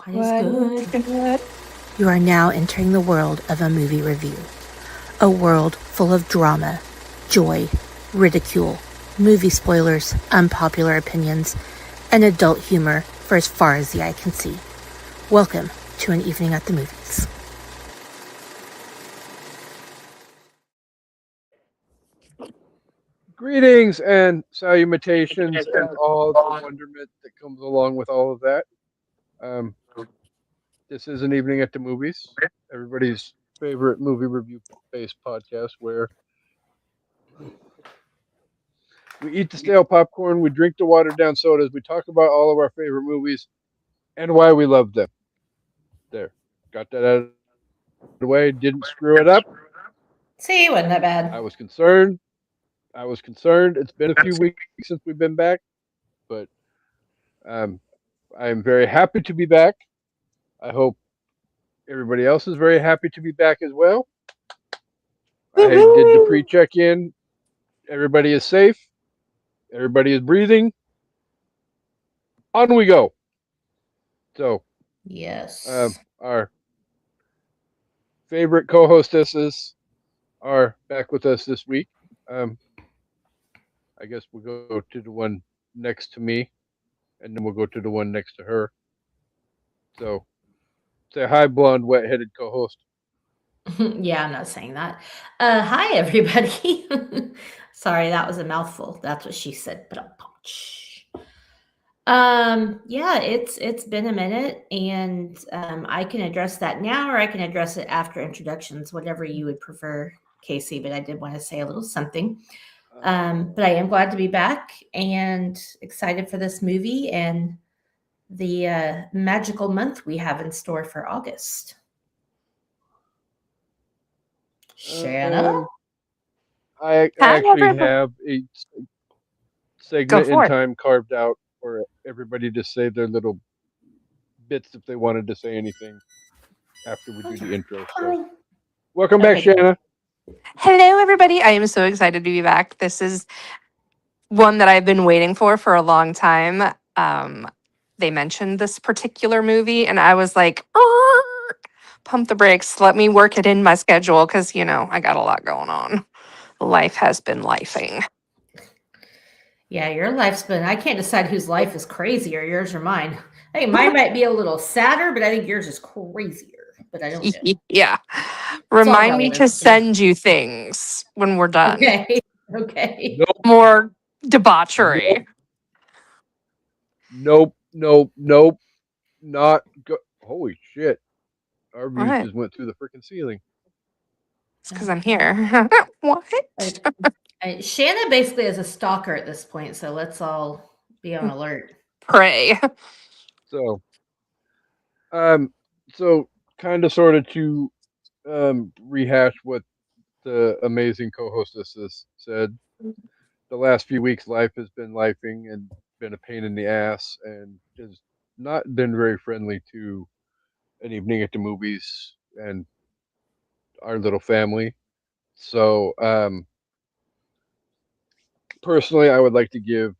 What is good? You are now entering the world of a movie review. A world full of drama, joy, ridicule, movie spoilers, unpopular opinions, and adult humor for as far as the eye can see. Welcome to An Evening at the Movies. Greetings and salutations and all the wonderment that comes along with all of that. Um, this is An Evening at the Movies, everybody's favorite movie review-based podcast where we eat the stale popcorn, we drink the watered-down sodas, we talk about all of our favorite movies and why we love them. There, got that out of the way. Didn't screw it up. See, wasn't that bad? I was concerned. It's been a few weeks since we've been back, but I am very happy to be back. I hope everybody else is very happy to be back as well. I did the pre-check in. Everybody is safe. Everybody is breathing. On we go. So, Yes. our favorite co-hostesses are back with us this week. I guess we'll go to the one next to me, and then we'll go to the one next to her. So, say hi, blonde, wet-headed co-host. Yeah, I'm not saying that. Hi, everybody. Sorry, that was a mouthful. That's what she said. Yeah, it's been a minute, and I can address that now, or I can address it after introductions, whatever you would prefer, Casey. But I did want to say a little something. But I am glad to be back and excited for this movie and the magical month we have in store for August. Shanna? I actually have a segment in time carved out for everybody to say their little bits if they wanted to say anything after we do the intro. So, welcome back, Shanna. Hello, everybody. I am so excited to be back. This is one that I've been waiting for a long time. They mentioned this particular movie, and I was like, pump the brakes. Let me work it in my schedule because, I got a lot going on. Life has been lifing. Yeah, your life's been, I can't decide whose life is crazier, yours or mine. I think mine might be a little sadder, but I think yours is crazier. But I don't know. Yeah. Remind me to send you things when we're done. Okay. Nope. More debauchery. Nope. Not go. Holy shit. Our views just went through the freaking ceiling. It's because I'm here. What? Shanna basically is a stalker at this point, so let's all be on alert. Pray. So kind of sort of to rehash what the amazing co-hostesses said. The last few weeks, life has been lifing and been a pain in the ass, and has not been very friendly to An Evening at the Movies and our little family. So, personally, I would like to give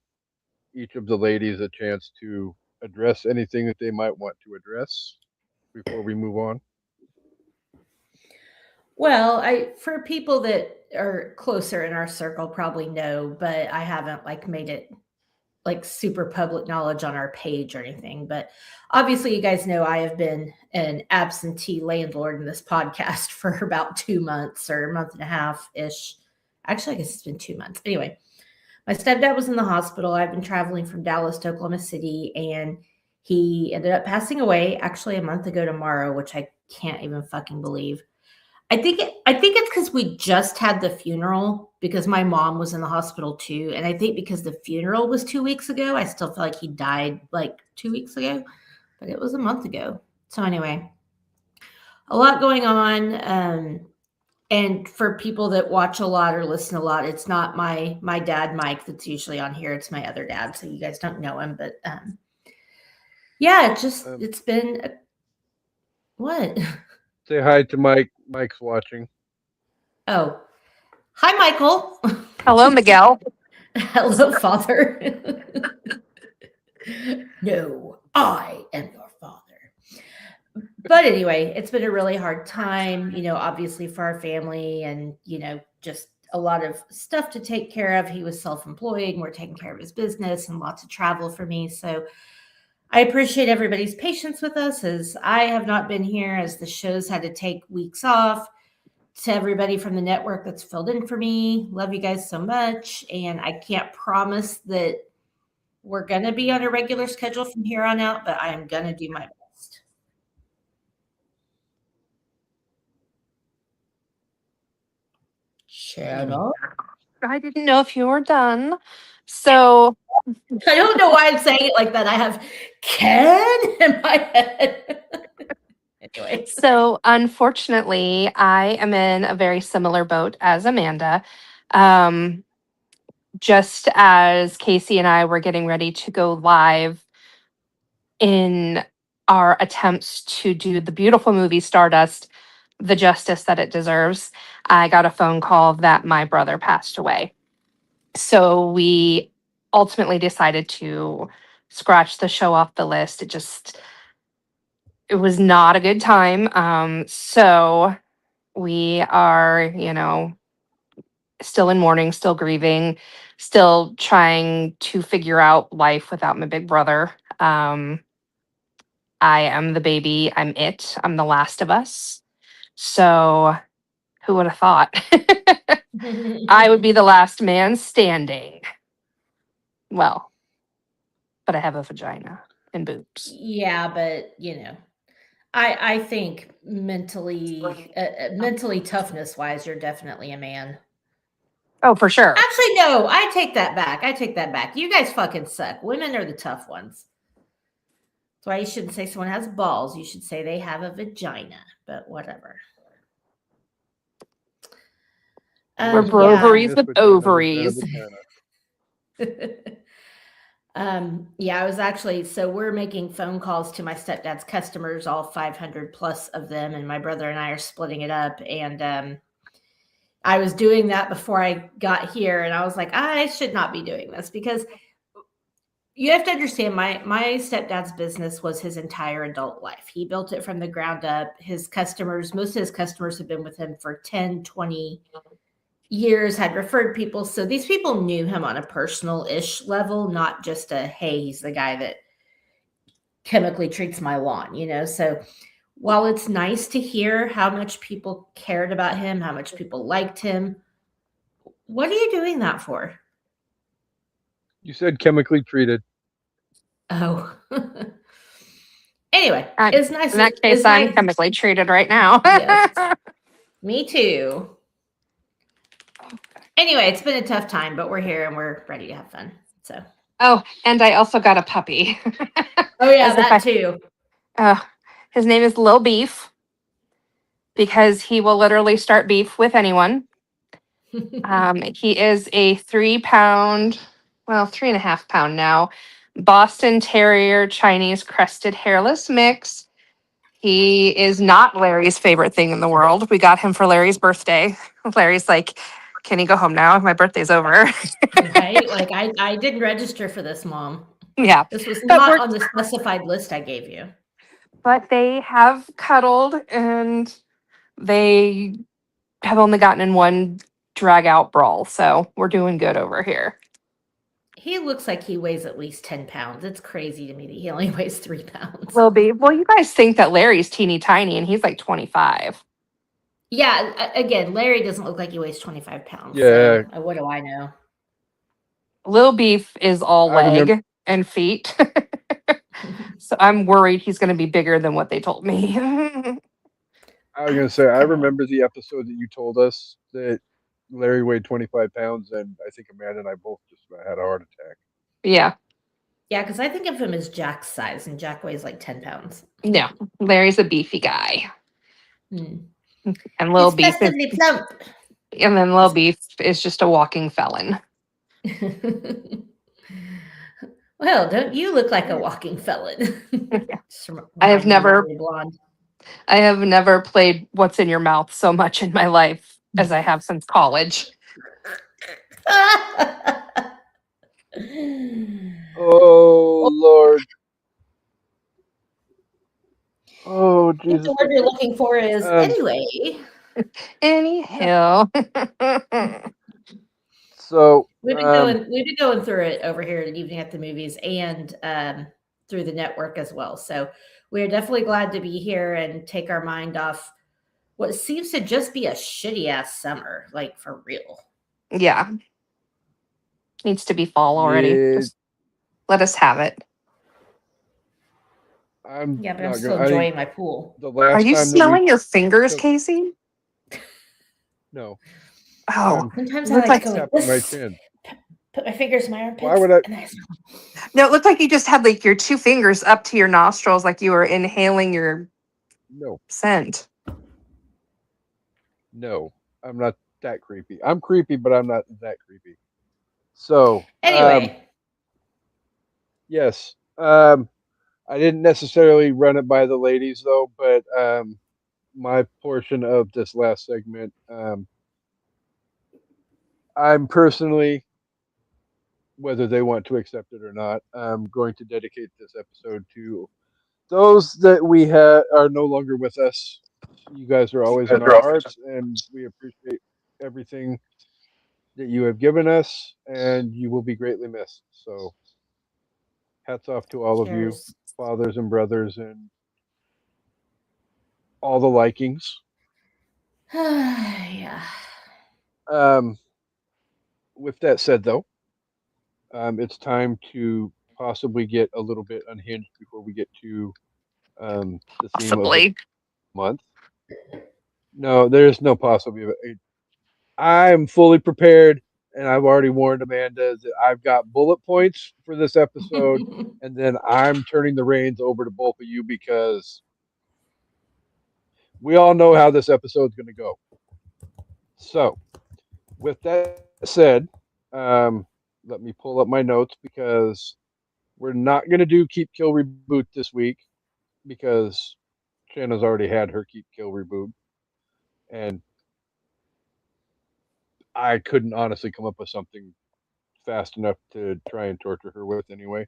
each of the ladies a chance to address anything that they might want to address before we move on. Well, for people that are closer in our circle probably know, but I haven't made it super public knowledge on our page or anything. But obviously you guys know I have been an absentee landlord in this podcast for about 2 months or a month and a half ish. Actually, I guess it's been 2 months. Anyway, my stepdad was in the hospital. I've been traveling from Dallas to Oklahoma City, and he ended up passing away actually a month ago tomorrow, which I can't even fucking believe. I think it's because we just had the funeral because my mom was in the hospital too. And I think because the funeral was 2 weeks ago, I still feel like he died 2 weeks ago, but it was a month ago. So anyway, a lot going on. And for people that watch a lot or listen a lot, it's not my dad, Mike, that's usually on here. It's my other dad. So you guys don't know him, but yeah, it's been what? Say hi to Mike. Mike's watching. Oh, hi, Michael. Hello, Miguel. Hello, Father. No, I am your father. But anyway, it's been a really hard time, obviously for our family and, just a lot of stuff to take care of. He was self-employed and we're taking care of his business and lots of travel for me. So I appreciate everybody's patience with us as I have not been here, as the shows had to take weeks off. To everybody from the network that's filled in for me, love you guys so much. And I can't promise that we're going to be on a regular schedule from here on out, but I am going to do my best. Shut up. I didn't know if you were done. So I don't know why I'm saying it like that. I have Ken in my head. Anyway. So unfortunately, I am in a very similar boat as Amanda. Just as Casey and I were getting ready to go live in our attempts to do the beautiful movie Stardust the justice that it deserves, I got a phone call that my brother passed away. So we ultimately decided to scratch the show off the list. It was not a good time. So we are, still in mourning, still grieving, still trying to figure out life without my big brother. I am the baby. I'm it. I'm the last of us. So who would have thought? I would be the last man standing. Well, but I have a vagina and boobs. Yeah, but I think mentally toughness wise, you're definitely a man. Oh, for sure. Actually, no, I take that back. You guys fucking suck. Women are the tough ones. That's why you shouldn't say someone has balls. You should say they have a vagina, but whatever. We're broveries This with vagina was not a ovaries. vagina. Yeah, I was actually, so we're making phone calls to my stepdad's customers, all 500 plus of them, and my brother and I are splitting it up. And I was doing that before I got here, and I was like, I should not be doing this because you have to understand my stepdad's business was his entire adult life. He built it from the ground up. His customers, most of his customers have been with him for 10, 20 years, had referred people. So these people knew him on a personal-ish level, not just a, hey, he's the guy that chemically treats my lawn, So while it's nice to hear how much people cared about him, how much people liked him, what are you doing that for? You said chemically treated. Oh. Anyway, it's nice. In that case, I'm chemically treated right now. Yes. Me too. Anyway, it's been a tough time, but we're here and we're ready to have fun. So. Oh, and I also got a puppy. Oh yeah, that too. His name is Lil Beef because he will literally start beef with anyone. He is a 3 pound, well, 3.5 pound now, Boston Terrier Chinese crested hairless mix. He is not Larry's favorite thing in the world. We got him for Larry's birthday. Larry's like, can he go home now? My birthday's over. Right? Like I didn't register for this, Mom. Yeah. This was not on the specified list I gave you. But they have cuddled and they have only gotten in one drag out brawl. So we're doing good over here. He looks like he weighs at least 10 pounds. It's crazy to me that he only weighs 3 pounds. Will be. Well, you guys think that Larry's teeny tiny and he's like 25. Yeah. Again, Larry doesn't look like he weighs 25 pounds. Yeah. So what do I know? Lil Beef is all leg and feet. So I'm worried he's going to be bigger than what they told me. I was going to say, I remember the episode that you told us that Larry weighed 25 pounds, and I think Amanda and I both just about had a heart attack. Yeah. Yeah, because I think of him as Jack's size, and Jack weighs like 10 pounds. No, Larry's a beefy guy. Hmm. And Lil He's Beef festively plump. And then Lil Beef is just a walking felon. Well, don't you look like a walking felon? I have never played What's in Your Mouth so much in my life as I have since college. Oh, Lord. Oh, I think Jesus. the word you're looking for is Um, anyway. Anyhow. So, We've been going through it over here at Evening at the Movies and through the network as well. So we're definitely glad to be here and take our mind off what seems to just be a shitty ass summer, like for real. Yeah. Needs to be fall already. yeah, Just let us have it. I'm Yeah, but I'm not still gonna. I think enjoying my pool. the Are last you time that we smelling your fingers, took Casey? no, Oh, Sometimes I looked like to like go like tapping my this, chin. put my fingers in my Why armpits, would I? and then I smell. no, it looked like you just had like your two fingers up to your nostrils, like you were inhaling your No, scent. no, I'm not that creepy. I'm creepy, but I'm not that creepy. So, Anyway, yes, I didn't necessarily run it by the ladies though, but my portion of this last segment, I'm personally, whether they want to accept it or not, I'm going to dedicate this episode to those that we are no longer with us. You guys are always in our hearts, and we appreciate everything that you have given us, and you will be greatly missed. So, hats off to all of you, cheers. fathers and brothers, and all the likings. Yeah. Um, with that said, though, it's time to possibly get a little bit unhinged before we get to the theme of the Possibly. month. No, there's no possibility. I'm fully prepared, and I've already warned Amanda that I've got bullet points for this episode, and then I'm turning the reins over to both of you because we all know how this episode's going to go. So, with that said, let me pull up my notes because we're not going to do Keep Kill Reboot this week because Shanna's already had her Keep Kill Reboot, and I couldn't honestly come up with something fast enough to try and torture her with anyway.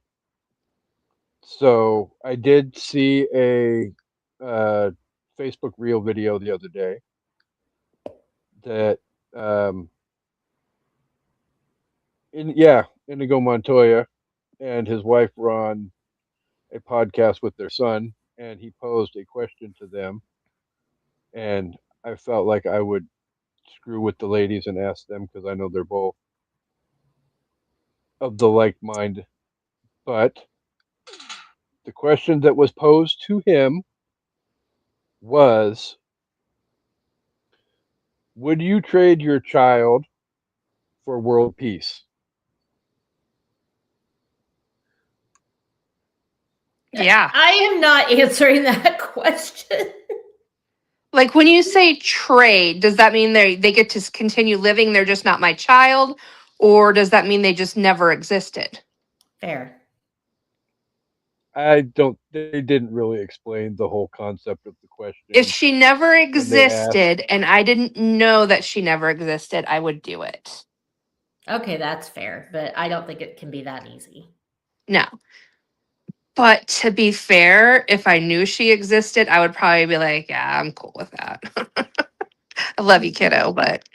So I did see a uh, Facebook Reel video the other day that um, Inigo Montoya and his wife were on a podcast with their son, and he posed a question to them, and I felt like I would screw with the ladies and ask them because I know they're both of the like mind. But the question that was posed to him was, would you trade your child for world peace? Yeah. I am not answering that question. Like when you say trade, does that mean they get to continue living? They're just not my child? Or does that mean they just never existed? Fair. I don't. They didn't really explain the whole concept of the question If she never when they asked. existed and I didn't know that she never existed, I would do it. Okay, that's fair, but I don't think it can be that easy. No. But to be fair, if I knew she existed, I would probably be like, yeah, I'm cool with that. I love you, kiddo, but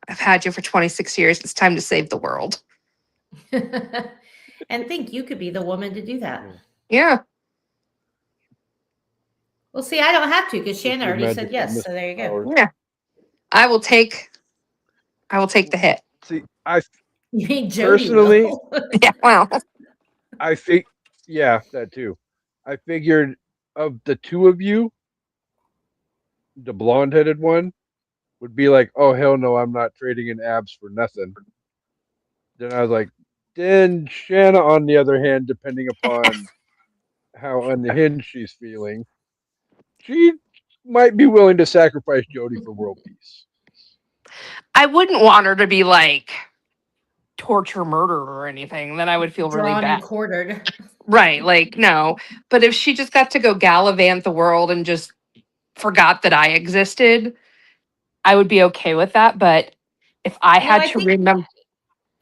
I've had you for 26 years. It's time to save the world. And think you could be the woman to do that. Yeah. Well, see, I don't have to because With Shanna your already said magical yes. So mystical there you go. powers. Yeah. I will take the hit. See, I You mean Jody Personally- will. Yeah, well. I think, yeah, that too. I figured of the two of you, the blonde-headed one would be like, "Oh hell no, I'm not trading in abs for nothing." Then I was like, then Shanna, on the other hand, depending upon how unhinged she's feeling, she might be willing to sacrifice Jody for world peace. I wouldn't want her to be like torture murder or anything. Then I would feel really Drawn bad. and quartered. Right. Like, no. But if she just got to go gallivant the world and just forgot that I existed, I would be okay with that. But if I No, had I to think- remember,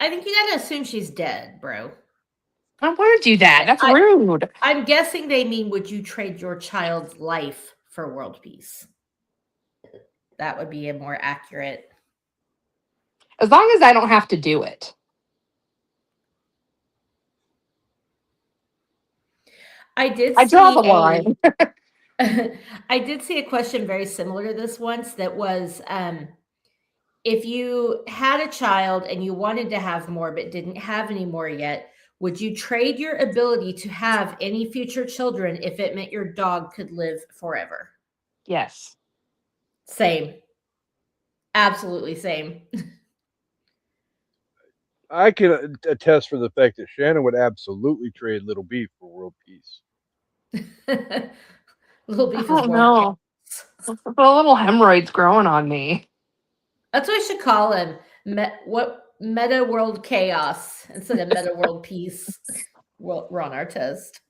I think you got to assume she's dead, bro. I want to do that. That's I- rude. I'm guessing they mean, would you trade your child's life for world peace? That would be a more accurate. As long as I don't have to do it. I did I draw see the line. I did see a question very similar to this once that was if you had a child and you wanted to have more but didn't have any more yet, would you trade your ability to have any future children if it meant your dog could live forever? Yes. Same. Absolutely same. I can attest for the fact that Shannon would absolutely trade Little Beef for world peace. Little I beef is don't world. know. The little hemorrhoids growing on me. That's what we should call him. Meta world chaos instead of meta world peace. We're on our test.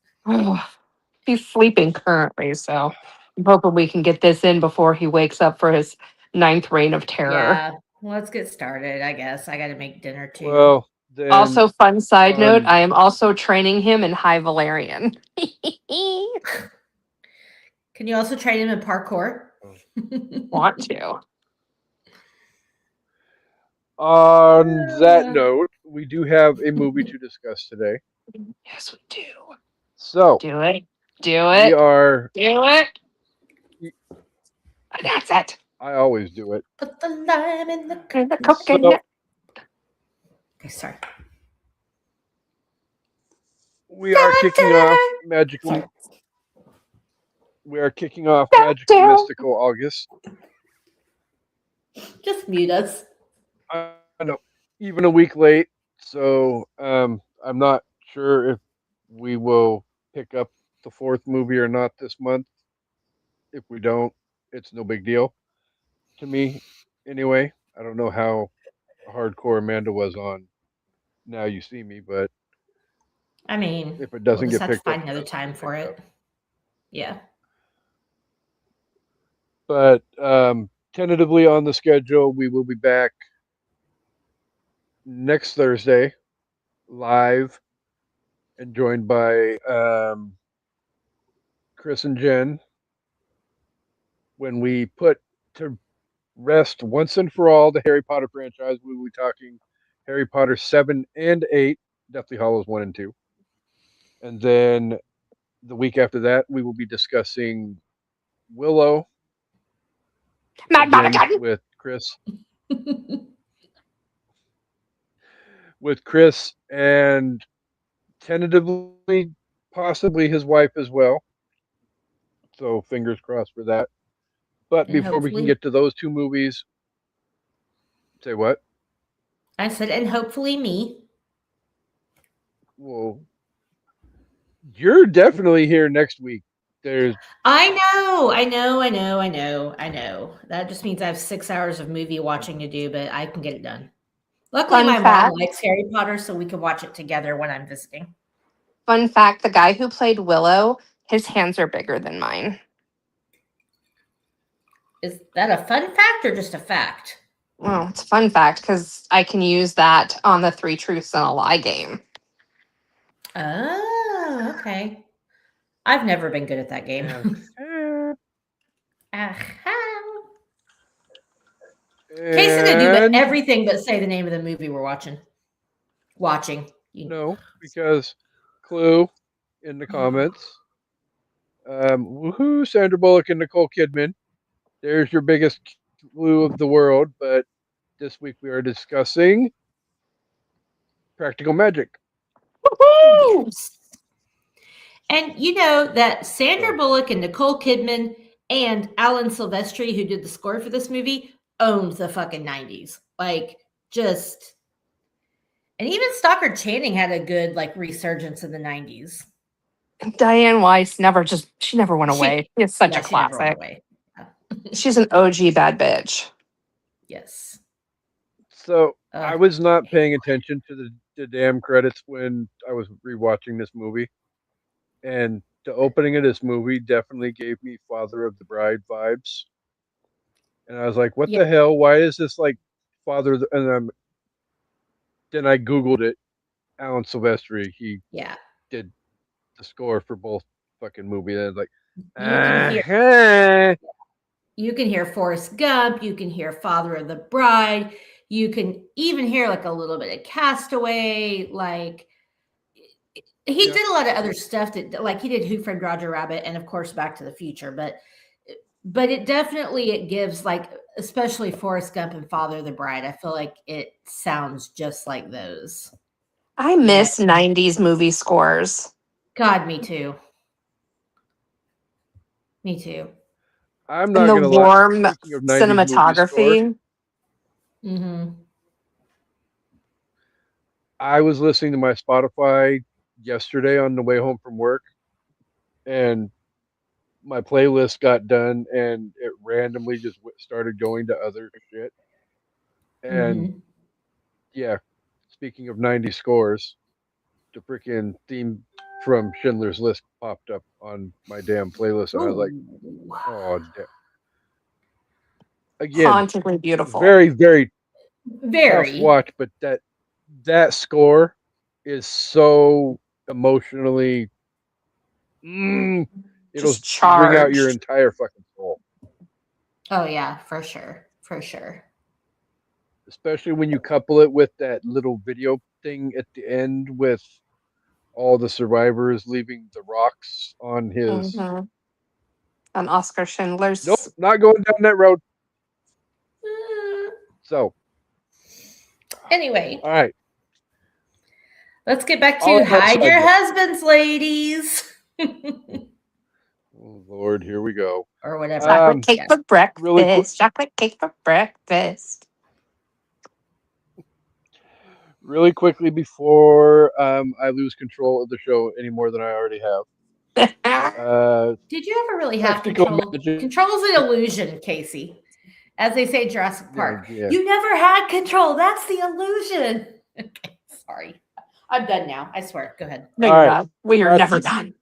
He's sleeping currently, so I'm hoping we can get this in before he wakes up for his 9th reign of terror. Yeah, let's get started. I guess I got to make dinner too. Well, then Also, fun side note, on- I am also training him in High Valerian. Can you also train him in parkour? Want to. on that note, we do have a movie to discuss today. Yes, we do. So Do it. Do we it. are. Do it. That's it. I always do it. Put the lime in the And the coke in So- it. Okay, sorry. We are kicking off magical. Sorry. We are kicking off magical mystical August. Just mute us. I know, even a week late. So I'm not sure if we will pick up the 4th movie or not this month. If we don't, it's no big deal to me. Anyway, I don't know how hardcore Amanda was on Now You See Me, but I mean, if it doesn't we'll just get have to picked up, find it another doesn't time get for picked it. up. Yeah. But tentatively on the schedule, we will be back next Thursday, live, and joined by Chris and Jen, when we put to rest once and for all the Harry Potter franchise. We will be talking Harry Potter 7 and 8, Deathly Hallows 1 and 2. And then the week after that, we will be discussing Willow Mad again Monica. with Chris. With Chris and tentatively possibly his wife as well. So fingers crossed for that. But And before we can hopefully- get to those 2 movies, say what? I said, and hopefully me. Well, you're definitely here next week. There's I know. That just means I have 6 hours of movie watching to do, but I can get it done. Luckily, Fun my fact. mom likes Harry Potter, so we can watch it together when I'm visiting. Fun fact, the guy who played Willow, his hands are bigger than mine. Is that a fun fact or just a fact? Well, it's a fun fact because I can use that on the 3 Truths and a Lie game. Oh, okay. I've never been good at that game. Aha. Casey's gonna do and everything but say the name of the movie we're watching. no, because Clue in the comments. Woohoo, Sandra Bullock and Nicole Kidman. There's your biggest clue of the world. But this week we are discussing Practical Magic. Woohoo! Yes. And you know that Sandra Bullock and Nicole Kidman and Alan Silvestri, who did the score for this movie, owned the fucking 90s. Like, just. And even Stockard Channing had a good, like, resurgence in the 90s. Diane Weiss she never went She- away. It's such Yeah, a she never went classic. away. She's an OG bad bitch. Yes. So I Ugh. was not paying attention to the damn credits when I was rewatching this movie. And the opening of this movie definitely gave me Father of the Bride vibes. And I was like, what Yeah. the hell? Why is this like Father of the... And then I Googled it. Alan Silvestri. He Yeah. did the score for both fucking movies. And I was like, You can hear you can hear Forrest Gump, you can hear Father of the Bride, you can even hear like a little bit of Castaway, like he Yeah. did a lot of other stuff that like he did Who Framed Roger Rabbit and of course Back to the Future, but it definitely it gives like especially Forrest Gump and Father of the Bride. I feel like it sounds just like those. I miss 90s movie scores. God, me too. Me too. I'm And not the gonna lie. warm Speaking of 90s movie score, cinematography. Mm-hmm. I was listening to my Spotify yesterday on the way home from work, and my playlist got done, and it randomly just started going to other shit. And Mm-hmm. yeah, speaking of 90s scores, the freaking theme from Schindler's List popped up on my damn playlist, and I was like, Ooh. oh, again, Hauntingly beautiful. very, very tough Very. watch, but that score is so emotionally. It'll Just bring out your charged. entire fucking soul, Oh yeah, for sure. For sure. especially when you couple it with that little video thing at the end with all the survivors leaving the rocks on his. Mhm. On Oscar Schindler's. Nope, not going down that road. So, Anyway, all right. let's get back All to of that hide your subject. husbands, ladies. Oh Lord, here we go. Or whatever. Chocolate cake Yeah. for breakfast. Really quick. Chocolate cake for breakfast. Really quickly before I lose control of the show any more than I already have. Did you ever really have Practical control? magic. Control's an illusion, Casey. As they say in Jurassic Park. Yeah. You never had control. That's the illusion. Okay, sorry. I'm done now. I swear. Go ahead. No, All you're right. not. We are never done.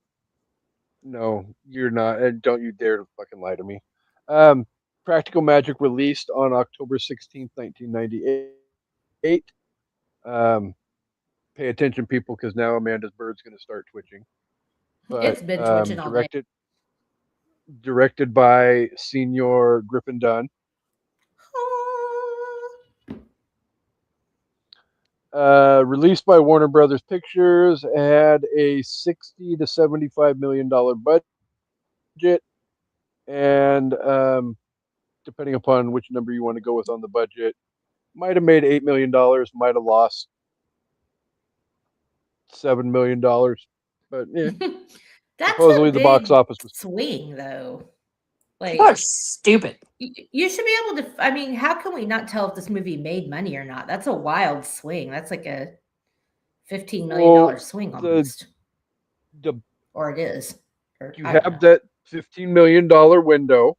No, you're not, and don't you dare to fucking lie to me. Practical Magic released on October 16th, 1998. Pay attention, people, because now Amanda's bird's going to start twitching. But, It's been twitching all day. Directed by Senior Griffin Dunn. Released by Warner Brothers Pictures, had a $60 to $75 million budget, and depending upon which number you want to go with on the budget, might have made $8 million, might have lost $7 million, but yeah. That's Supposedly a the box big office was swing, though. Like People are stupid. you should be able to. I mean, how can we not tell if this movie made money or not? That's a wild swing. That's like a $15 million swing almost. Or it is. Or, you have that $15 million window,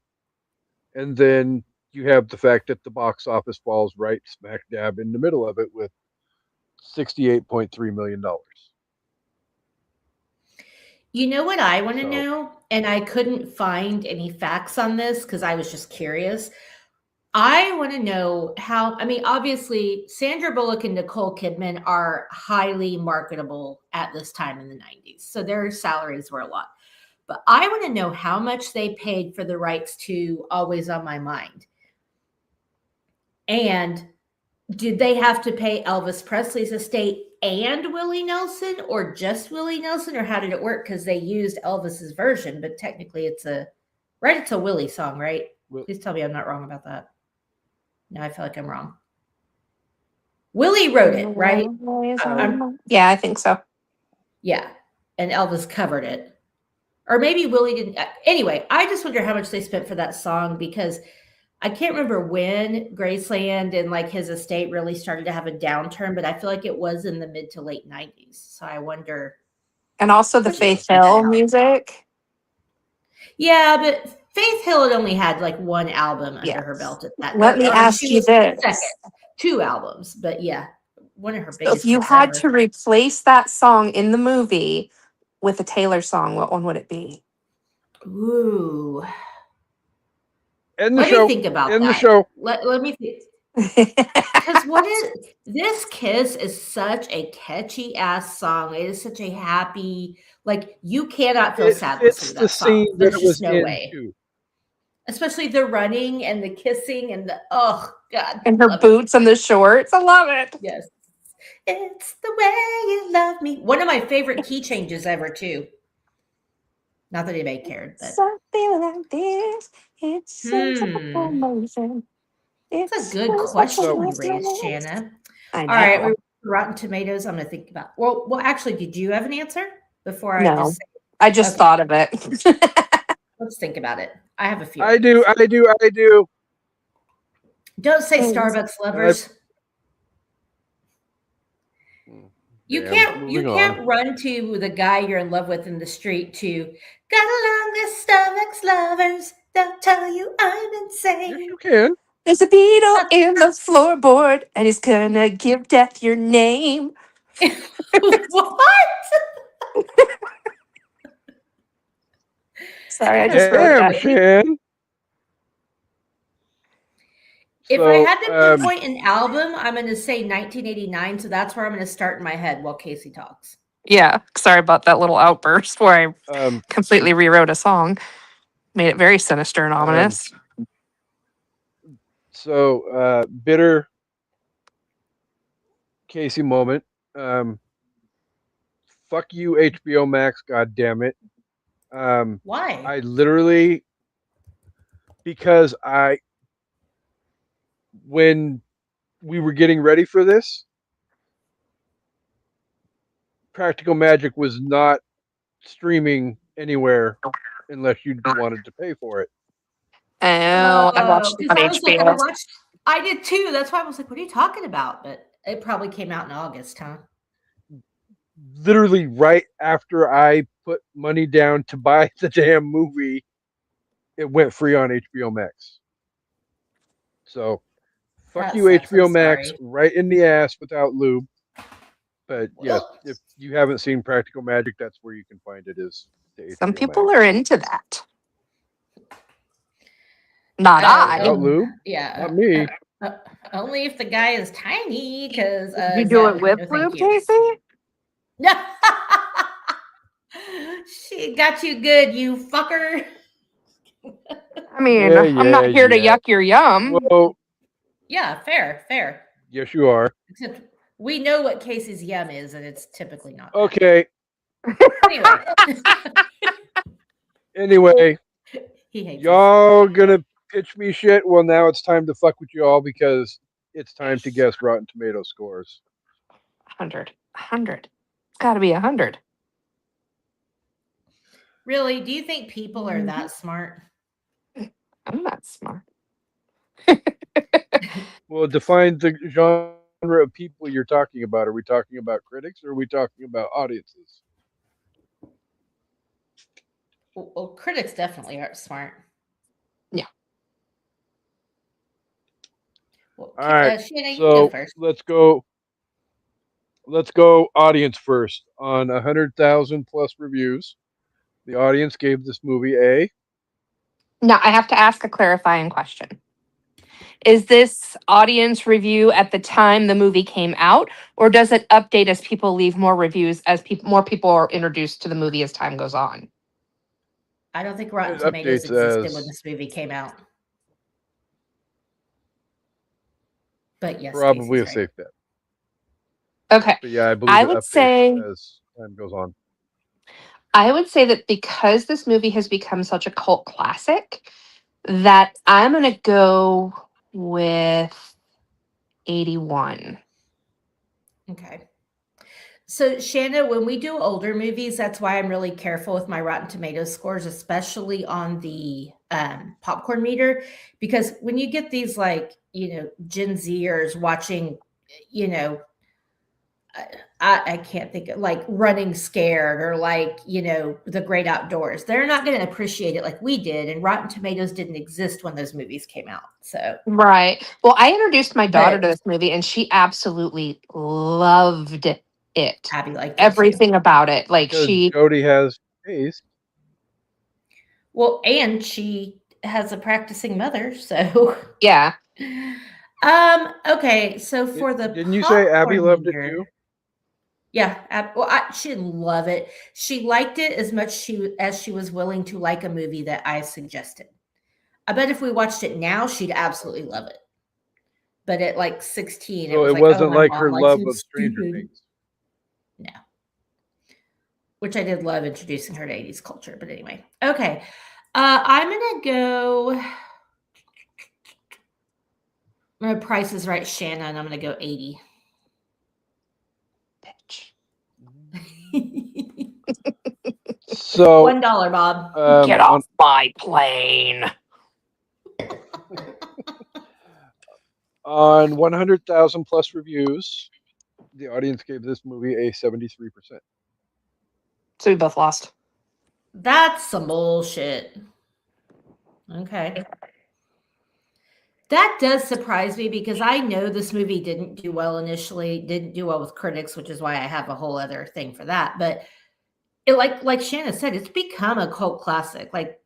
and then you have the fact that the box office falls right smack dab in the middle of it with $68.3 million. You know what I want to know? And I couldn't find any facts on this because I was just curious. I want to know how, I mean, obviously, Sandra Bullock and Nicole Kidman are highly marketable at this time in the 90s. So their salaries were a lot. But I want to know how much they paid for the rights to Always on My Mind. And did they have to pay Elvis Presley's estate and Willie Nelson, or just Willie Nelson, or how did it work? Because they used Elvis's version, but technically it's a Willie song, right? Please tell me I'm not wrong about that. No, I feel like I'm wrong. Willie wrote it, right? Yeah, I think so. Yeah, and Elvis covered it, or maybe Willie didn't. Anyway, I just wonder how much they spent for that song because I can't remember when Graceland and like his estate really started to have a downturn, but I feel like it was in the mid to late 90s. So I wonder. And also the Faith Hill music. Yeah, but Faith Hill had only had like one album under her belt at that. Let me ask you this. Two albums, but yeah, one of her biggest. So if you had to replace that song in the movie with a Taylor song, what one would it be? Ooh. End the Let show. me think about End that. the show. Let me think. Because what is this kiss is such a catchy ass song. It is such a happy, like you cannot feel It sad listening fits to the that song. scene that There's it just was no in way. too. Especially the running and the kissing and the oh god. And her love it. boots and the shorts. I love it. Yes. It's the way you love me. One of my favorite key changes ever, too. Not that anybody cared, but Something like this. It's such a emotion. it's a It's good so such question So- you a raised, nice- Shanna. I All right, know. we're Rotten Tomatoes. I'm gonna think about. Well, actually, did you have an answer before I No. just say, I just Okay. thought of it. let's think about it. I have a few. I do. Don't say Thanks. Starbucks lovers. You Damn, can't moving on. run to the guy you're in love with in the street to got along with Starbucks lovers. They'll tell you I'm Yes, insane. you can. There's a beetle in the floorboard, and he's gonna give death your name. What? Sorry, I just wrote Damn, that. Shan. If I had to So, pinpoint an album, I'm going to say 1989. So that's where I'm going to start in my head while Casey talks. Yeah, sorry about that little outburst where I completely rewrote a song. Made it very sinister and ominous. so bitter Casey moment. Fuck you, HBO Max. God damn it. Why? I literally, because when we were getting ready for this, Practical Magic was not streaming anywhere unless you wanted to pay for it. Oh, I watched it on 'cause I was like, HBO. I did too. That's why I was like, what are you talking about? But it probably came out in August, huh? Literally right after I put money down to buy the damn movie, it went free on HBO Max. So, fuck That you, sucks. I'm HBO Max, sorry. right in the ass without lube. But yes, Well- if you haven't seen Practical Magic, that's where you can find it. Is the Some HBO people Max. are into that. Not Without I. lube, Yeah. not me. Only if the guy is tiny, because You do it no, with no, thank lube, you. Casey? No. She got you good, you fucker. I mean, Yeah, I'm not here to yeah. yuck your yum. Well, Yeah, fair. yes, you are. Except we know what Casey's yum is, and it's typically not. that. Okay. Anyway, Anyway, he hates us. y'all gonna pitch me shit? Well, now it's time to fuck with y'all because it's time to guess Rotten Tomato scores. 100. It's got to be 100. Really? Do you think people are Mm-hmm. that smart? I'm not smart. Well, define the genre of people you're talking about. Are we talking about critics or are we talking about audiences? Well, critics definitely aren't smart. Yeah. Well, All right, Shanna, you go so first. let's go audience first. On 100,000 plus reviews, the audience gave this movie a Now, I have to ask a clarifying question. Is this audience review at the time the movie came out, or does it update as people leave more reviews, as more people are introduced to the movie as time goes on? I don't think Rotten It Tomatoes updates existed as- when this movie came out. But yes, probably a Casey's right. safe bet. Okay. But yeah, I believe I it would updates say- as time goes on. I would say that because this movie has become such a cult classic, that I'm going to go with 81. Okay. So, Shanna, when we do older movies, that's why I'm really careful with my Rotten Tomatoes scores, especially on the popcorn meter, because when you get these Gen Zers watching, I can't think of like Running Scared or The Great Outdoors. They're not going to appreciate it like we did, and Rotten Tomatoes didn't exist when those movies came out. So, Right. Well, I introduced my daughter But- to this movie and she absolutely loved it. Abby liked it too. Everything about it. Like Because she Jody has taste. Well, and she has a practicing mother, so yeah. Okay, so for the Didn't you say Abby popcorn loved it meter, too? yeah, she didn't love it. She liked it as much as she was willing to like a movie that I suggested. I bet if we watched it now, she'd absolutely love it. But at like 16, it So was it like, oh, wasn't my like mom her likes love it, of it's Stranger stupid. Things. No. Which I did love introducing her to 80s culture. But anyway, okay. I'm going to go. My Price is Right, Shanna, and I'm going to go 80. So $1, Bob. Get off my plane. on 100,000 plus reviews, the audience gave this movie a 73%. So we both lost. That's some bullshit. Okay. That does surprise me because I know this movie didn't do well initially, didn't do well with critics, which is why I have a whole other thing for that. But it, like Shanna said, it's become a cult classic. Like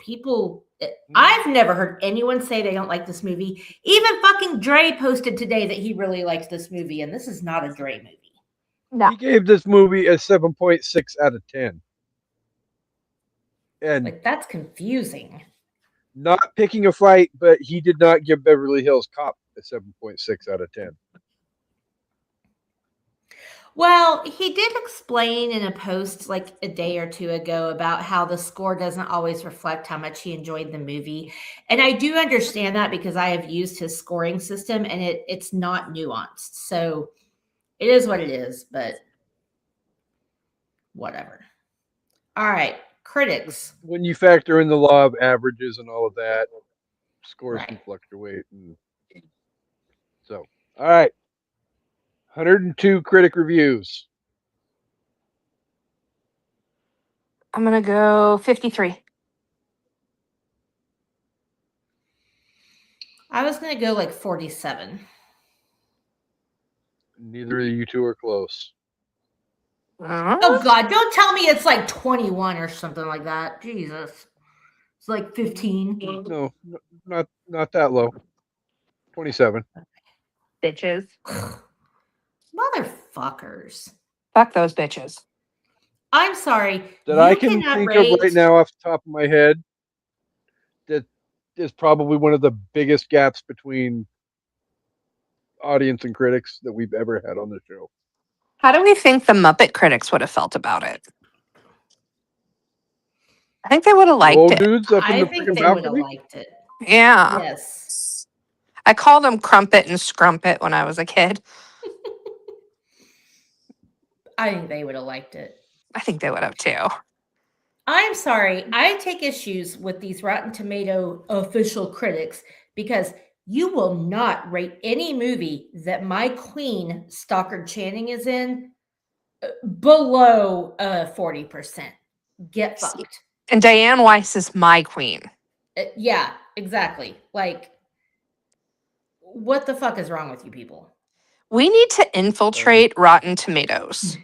I've never heard anyone say they don't like this movie. Even fucking Dre posted today that he really likes this movie, and this is not a Dre movie. No. He gave this movie a 7.6 out of 10. And Like, that's confusing. not picking a fight, but he did not give Beverly Hills Cop a 7.6 out of 10. Well, he did explain in a post like a day or two ago about how the score doesn't always reflect how much he enjoyed the movie. And I do understand that because I have used his scoring system and it's not nuanced. So it is what it is, but whatever. All right, critics. When you factor in the law of averages and all of that, scores can Right. fluctuate. And so, all right. 102 critic reviews. I'm going to go 53. I was going to go like 47. Neither of you two are close. Oh God, don't tell me it's like 21 or something like that. Jesus. It's like 15. No, not that low. 27. Bitches. Motherfuckers. Fuck those bitches. I'm sorry. That I can think of right now off the top of my head, that is probably one of the biggest gaps between audience and critics that we've ever had on the show. How do we think the Muppet critics would have felt about it? I think they would have liked Old it. dudes up in I the think freaking they would have balcony. liked it. Yeah. Yes. I called them Crumpet and Scrumpet when I was a kid. I think they would have liked it. I think they would have too. I'm sorry. I take issues with these Rotten Tomato official critics because you will not rate any movie that my queen, Stockard Channing, is in below 40%. Get fucked. And Diane Weiss is my queen. Yeah, exactly. Like, what the fuck is wrong with you people? We need to infiltrate Rotten Tomatoes.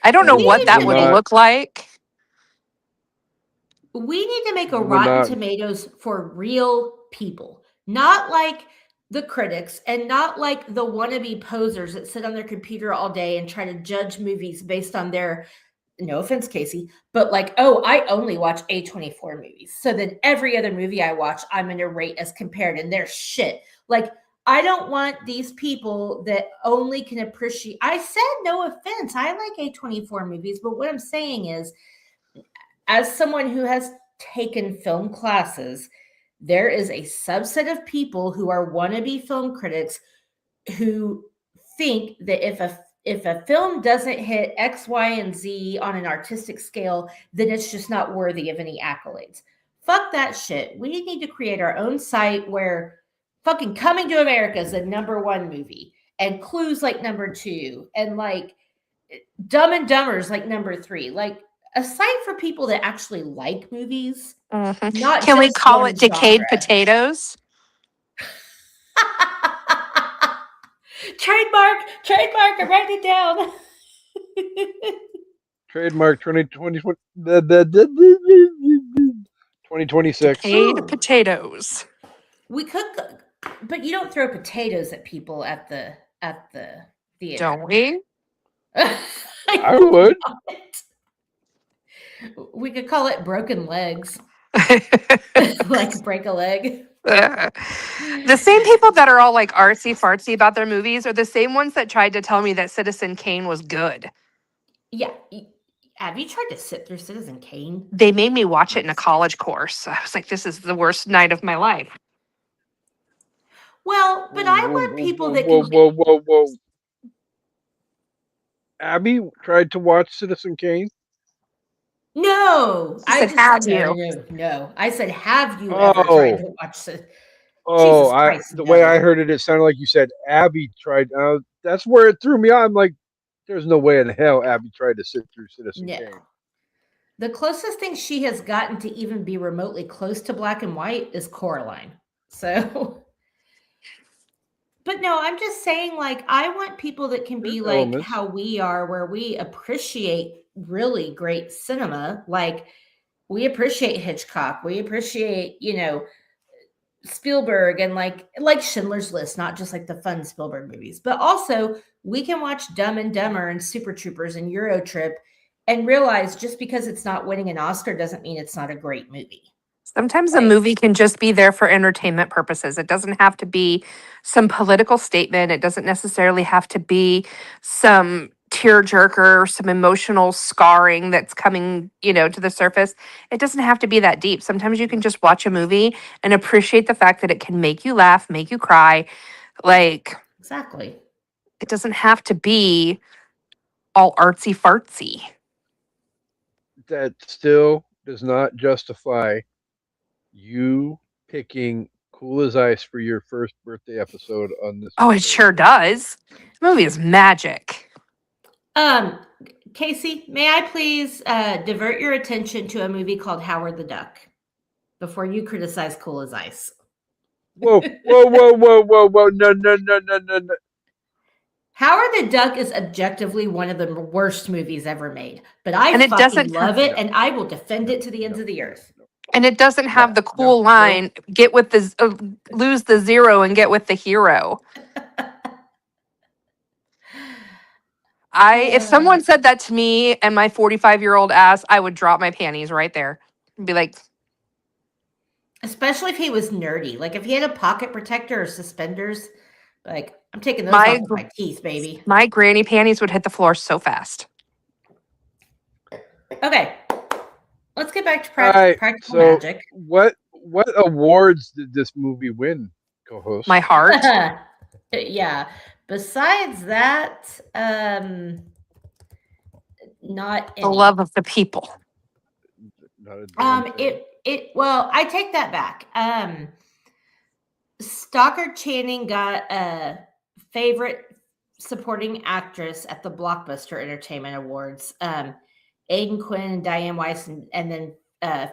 I don't know We what need that to would make- look like. We need to make a We're Rotten not- Tomatoes for real people, not like the critics and not like the wannabe posers that sit on their computer all day and try to judge movies based on their, no offense, Casey, but like, oh, I only watch A24 movies. So then every other movie I watch, I'm going to rate as compared, and they're shit. Like, I don't want these people that only can appreciate. I said no offense. I like A24 movies, but what I'm saying is, as someone who has taken film classes, there is a subset of people who are wannabe film critics who think that if a film doesn't hit X, Y, and Z on an artistic scale, then it's just not worthy of any accolades. Fuck that shit. We need to create our own site where fucking Coming to America is the #1 movie, and Clue's like #2, and like Dumb and Dumber's like #3. Like, a site for people that actually like movies. Mhm. Not Can we just call one it Decayed genre. Potatoes? Trademark, I'm writing it down. Trademark 2026. Decayed Potatoes. We could But you don't throw potatoes at people at the theater. Don't we? I would. We could call it broken legs. Like break a leg. The same people that are all like artsy fartsy about their movies are the same ones that tried to tell me that Citizen Kane was good. Yeah. Have you tried to sit through Citizen Kane? They made me watch it in a college course. I was like, this is the worst night of my life. Well, but I want people that Whoa, can. whoa, whoa, whoa. Abby tried to watch Citizen Kane. No, She said, just "Have no, you?" no. I said, have you ever tried to watch it? Oh, Jesus Christ, the way no. I heard it, it sounded like you said Abby tried. That's where it threw me out. I'm like, there's no way in hell Abby tried to sit through Citizen No. Kane. The closest thing she has gotten to even be remotely close to black and white is Coraline. So, but no, I'm just saying, like, I want people that can be There's like elements. how we are, where we appreciate really great cinema. Like, we appreciate Hitchcock. We appreciate, Spielberg and like Schindler's List, not just like the fun Spielberg movies, but also we can watch Dumb and Dumber and Super Troopers and Euro Trip and realize just because it's not winning an Oscar doesn't mean it's not a great movie. Sometimes a Like, movie can just be there for entertainment purposes. It doesn't have to be some political statement. It doesn't necessarily have to be some tearjerker or some emotional scarring that's coming, to the surface. It doesn't have to be that deep. Sometimes you can just watch a movie and appreciate the fact that it can make you laugh, make you cry. Like, exactly. it doesn't have to be all artsy fartsy. That still does not justify you picking Cool as Ice for your first birthday episode on this. Oh, it sure does. The movie is magic. Casey, may I please divert your attention to a movie called Howard the Duck before you criticize Cool as Ice? Whoa, whoa, whoa, whoa, whoa, whoa! No, no, no, no, no, no. Howard the Duck is objectively one of the worst movies ever made, but I And it fucking doesn't love have- it, No. and I will defend it to the ends No, of the no, earth. no. And it doesn't have the cool no. line, get with the, lose the zero and get with the hero. If someone said that to me and my 45-year-old ass, I would drop my panties right there and be like, Especially if he was nerdy. Like if he had a pocket protector or suspenders, like I'm taking those My off with my teeth, baby. my granny panties would hit the floor so fast. Okay. Let's get back to All right, practical so magic. what awards did this movie win, co-host? My heart. Yeah. Besides that, not The any. love of the people. Not a damn thing. Well, I take that back. Stockard Channing got a favorite supporting actress at the Blockbuster Entertainment Awards. Aidan Quinn and Diane Weiss, and then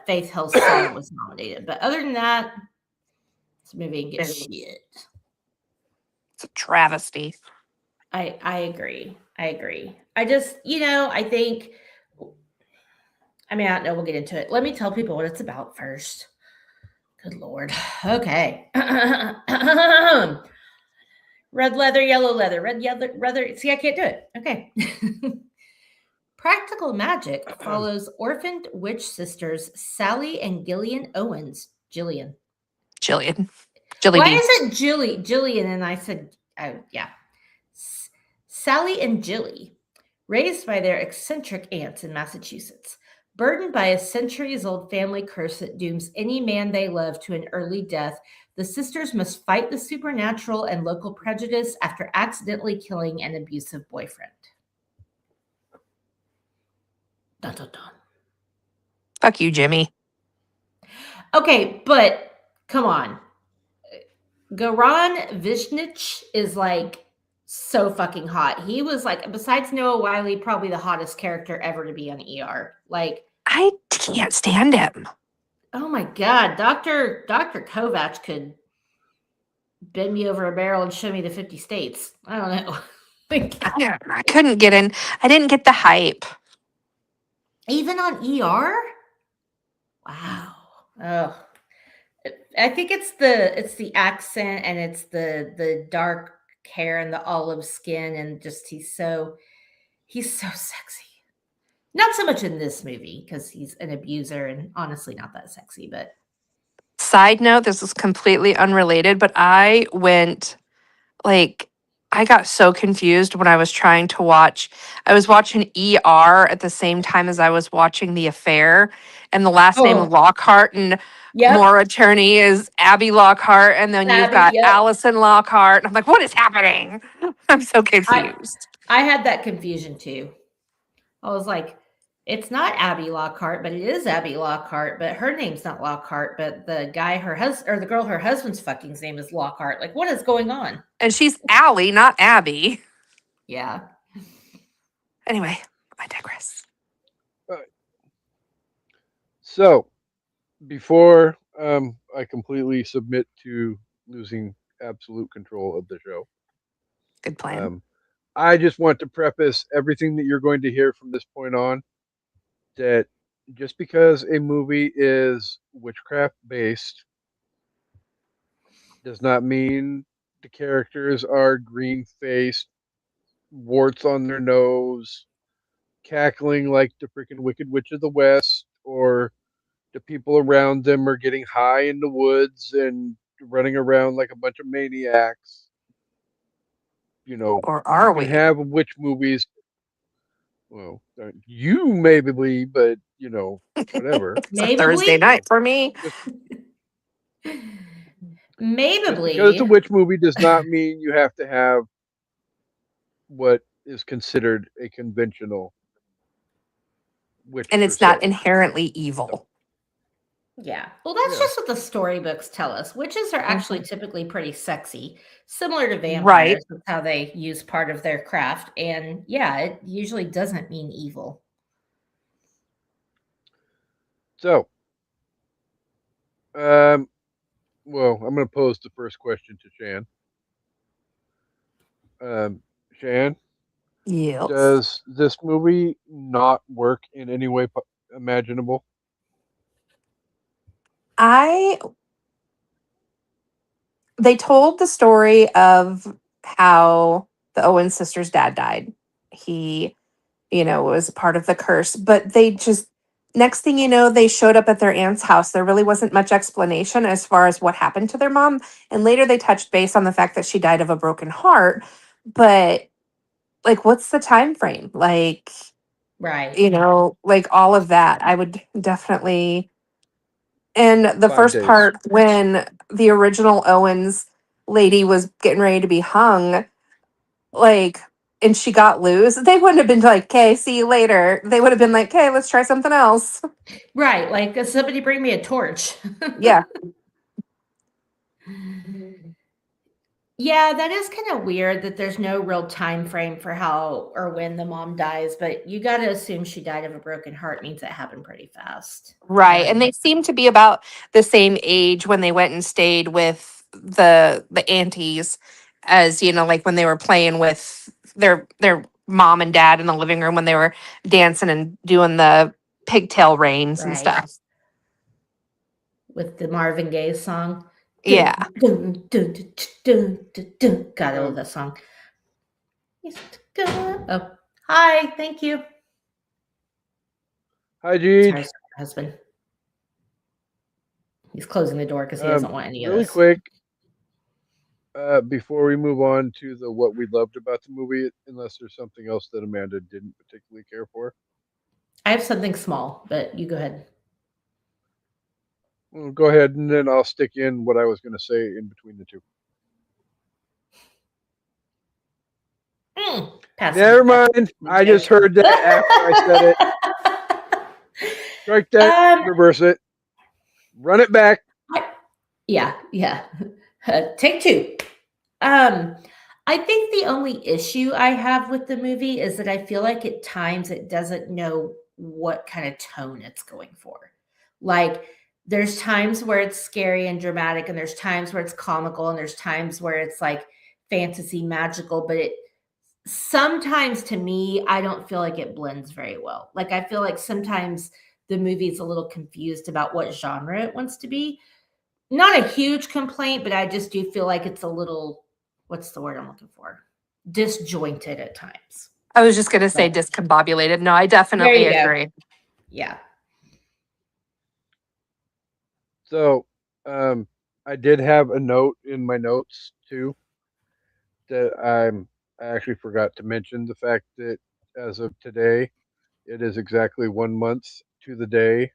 Faith Hill's son was nominated. But other than that, this movie didn't get shit. It's a travesty. I agree. I just, I think, I don't know. We'll get into it. Let me tell people what it's about first. Good Lord. Okay. Red leather, yellow leather, red yellow leather. See, I can't do it. Okay. Practical Magic follows orphaned witch sisters Sally and Gillian Owens. Jillian. Jilly Why beans. is it Jillian? And I said, oh, yeah. Sally and Jilly, raised by their eccentric aunts in Massachusetts. Burdened by a centuries-old family curse that dooms any man they love to an early death, the sisters must fight the supernatural and local prejudice after accidentally killing an abusive boyfriend. Dun, dun, dun. Fuck you, Jimmy. Okay, but come on. Goran Vishnich is like so fucking hot. He was like, besides Noah Wyle, probably the hottest character ever to be on ER. Like, I can't stand him. oh my God, Dr. Kovacs could bend me over a barrel and show me the 50 states. I don't know. Yeah, I couldn't get in. I didn't get the hype. Even on ER? Wow. Oh. I think it's the accent and it's the dark hair and the olive skin and just he's so sexy. Not so much in this movie because he's an abuser and honestly not that sexy, but Side note, this is completely unrelated, but I went like I got so confused when I was trying to watch. I was watching ER at the same time as I was watching The Affair, and the last name oh, Lockhart and yep, Maura Turney is Abby Lockhart, and then you've Abby, got yep. Allison Lockhart. And I'm like, what is happening? I'm so confused. I had that confusion too. I was like, it's not Abby Lockhart, but it is Abby Lockhart, but her name's not Lockhart, but the guy or the girl her husband's fucking's name is Lockhart. Like, what is going on? And she's Allie, not Abby. Yeah. Anyway, I digress. So, before I completely submit to losing absolute control of the show, Good plan. I just want to preface everything that you're going to hear from this point on that just because a movie is witchcraft based does not mean the characters are green faced, warts on their nose, cackling like the freaking Wicked Witch of the West, or the people around them are getting high in the woods and running around like a bunch of maniacs. You know, Or are you can we? have witch movies. Well, you maybe, but you know, whatever. It's a Thursday night for me. Just Maybe. because it's a witch movie does not mean you have to have what is considered a conventional witch. And per it's not se. inherently evil. Yeah. Well, that's Yeah. just what the storybooks tell us. Witches are actually typically pretty sexy, similar to vampires. Right. That's how they use part of their craft. And yeah, it usually doesn't mean evil. So, well, I'm going to pose the first question to Shan. Shan, Yes. does this movie not work in any way imaginable? They told the story of how the Owen sisters' dad died. He, was part of the curse, but they just, next thing you know, they showed up at their aunt's house. There really wasn't much explanation as far as what happened to their mom. And later they touched base on the fact that she died of a broken heart. But like, what's the time frame? Like, Right. like all of that. I would definitely. And the 5 first days. part, when the original Owens lady was getting ready to be hung, like, and she got loose, they wouldn't have been like, okay, see you later. They would have been like, okay, let's try something else. Right. Like, somebody bring me a torch. Yeah. Yeah, that is kind of weird that there's no real time frame for how or when the mom dies, but you got to assume she died of a broken heart means it happened pretty fast. Right. And they seem to be about the same age when they went and stayed with the aunties as, like when they were playing with their mom and dad in the living room when they were dancing and doing the pigtail reins and Right. stuff. With the Marvin Gaye song. Yeah. Dun, dun, dun, dun, dun, dun. God, I love that song. Oh, hi. Thank you. Hi, Gene. Sorry, my husband. He's closing the door because he doesn't want any of Really this. quick, before we move on to the what we loved about the movie, unless there's something else that Amanda didn't particularly care for. I have something small, but you go ahead. Well, go ahead, and then I'll stick in what I was going to say in between the two. Never mind. I just heard that after I said it. Strike that, reverse it, run it back. Yeah. Take two. I think the only issue I have with the movie is that I feel like at times it doesn't know what kind of tone it's going for. Like, there's times where it's scary and dramatic, and there's times where it's comical, and there's times where it's like fantasy magical, but sometimes to me, I don't feel like it blends very well. Like, I feel like sometimes the movie's a little confused about what genre it wants to be. not a huge complaint, but I just do feel like it's a little, what's the word I'm looking for? Disjointed at times. I was just gonna say But discombobulated. No, I there definitely you go. agree. Yeah. So, I did have a note in my notes too that I actually forgot to mention the fact that as of today, it is exactly 1 month to the day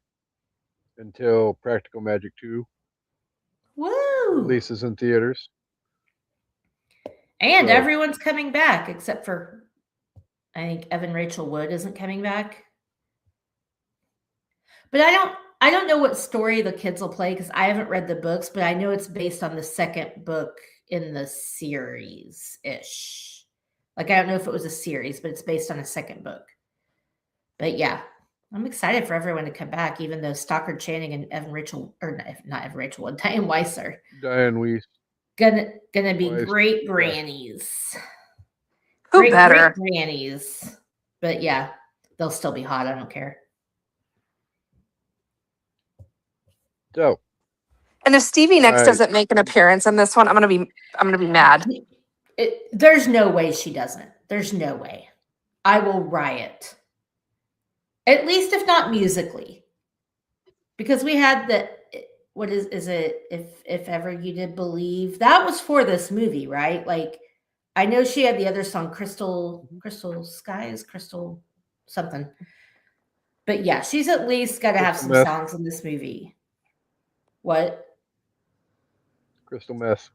until Practical Magic 2 Woo! releases in theaters. And So, everyone's coming back except for, I think Evan Rachel Wood isn't coming back. But I don't know what story the kids will play because I haven't read the books, but I know it's based on the second book in the series ish. Like I don't know if it was a series, but it's based on a second book. But yeah, I'm excited for everyone to come back, even though Stockard Channing and Evan Rachel, or not Evan Rachel, and Diane Weiss are Diane Weiss, gonna be Weiss, great yeah. grannies. Who Great better? grannies. But yeah, they'll still be hot. I don't care. So, And if Stevie Nicks Alright. doesn't make an appearance in this one, I'm gonna be mad. There's no way she doesn't. There's no way. I will riot. At least if not musically. Because we had the what is it if ever you did believe that was for this movie, right? Like I know she had the other song Crystal Skies, Crystal something. But yeah, she's at least got to have Crystal some Meth. songs in this movie. What? Crystal Meth.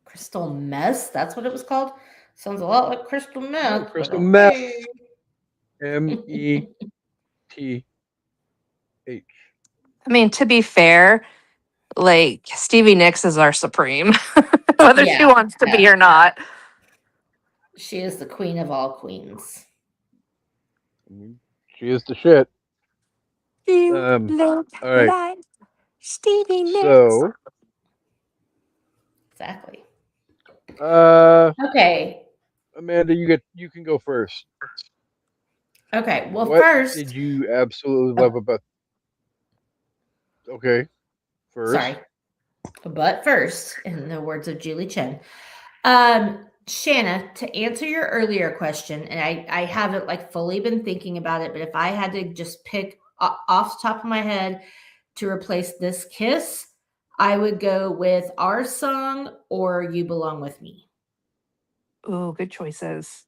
Crystal Mess? That's what it was called? Sounds a lot like Crystal Meth. Crystal but Meth. okay. METH. I mean, to be fair, like Stevie Nicks is our supreme, whether she Yeah, wants to be yeah. or not. She is the queen of all queens. She is the shit. You Um, look all right. like Stevie Nicks. So, Exactly. okay, Amanda, you can go first. Okay. Well, What first, did you absolutely love about? Okay, first. sorry, but first, in the words of Julie Chen, Shanna, to answer your earlier question, and I haven't like fully been thinking about it, but if I had to just pick off the top of my head to replace This Kiss, I would go with Our Song or You Belong With Me. Ooh, good choices.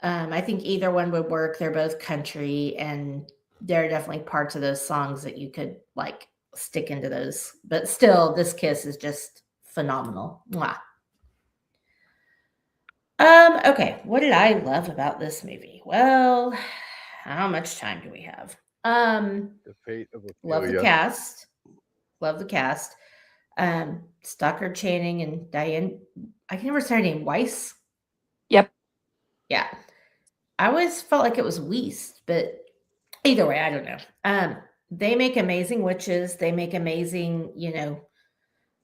I think either one would work. They're both country, and there are definitely parts of those songs that you could like stick into those. But still, This Kiss is just phenomenal. Mwah. Okay, what did I love about this movie? Well, how much time do we have? The Fate of Love the Ophelia. cast. Love the cast. Stockard Channing and Diane. I can never say her name. Weiss. Yep. Yeah. I always felt like it was Weiss, but either way, I don't know. They make amazing witches. They make amazing,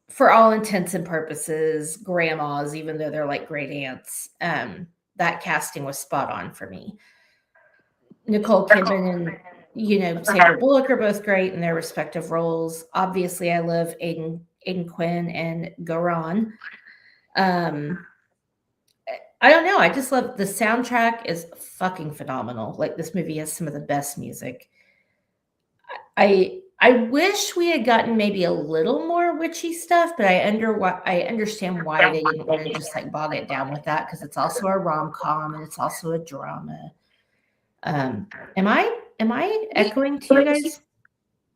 for all intents and purposes, grandmas, even though they're like great aunts. That casting was spot on for me. Nicole Kidman and Sandra Bullock are both great in their respective roles. Obviously, I love Aidan Quinn and Garon. I don't know. I just love the soundtrack is fucking phenomenal. Like this movie has some of the best music. I wish we had gotten maybe a little more witchy stuff, but I understand why they didn't want to just like bog it down with that because it's also a rom-com and it's also a drama. Am I echoing to you guys?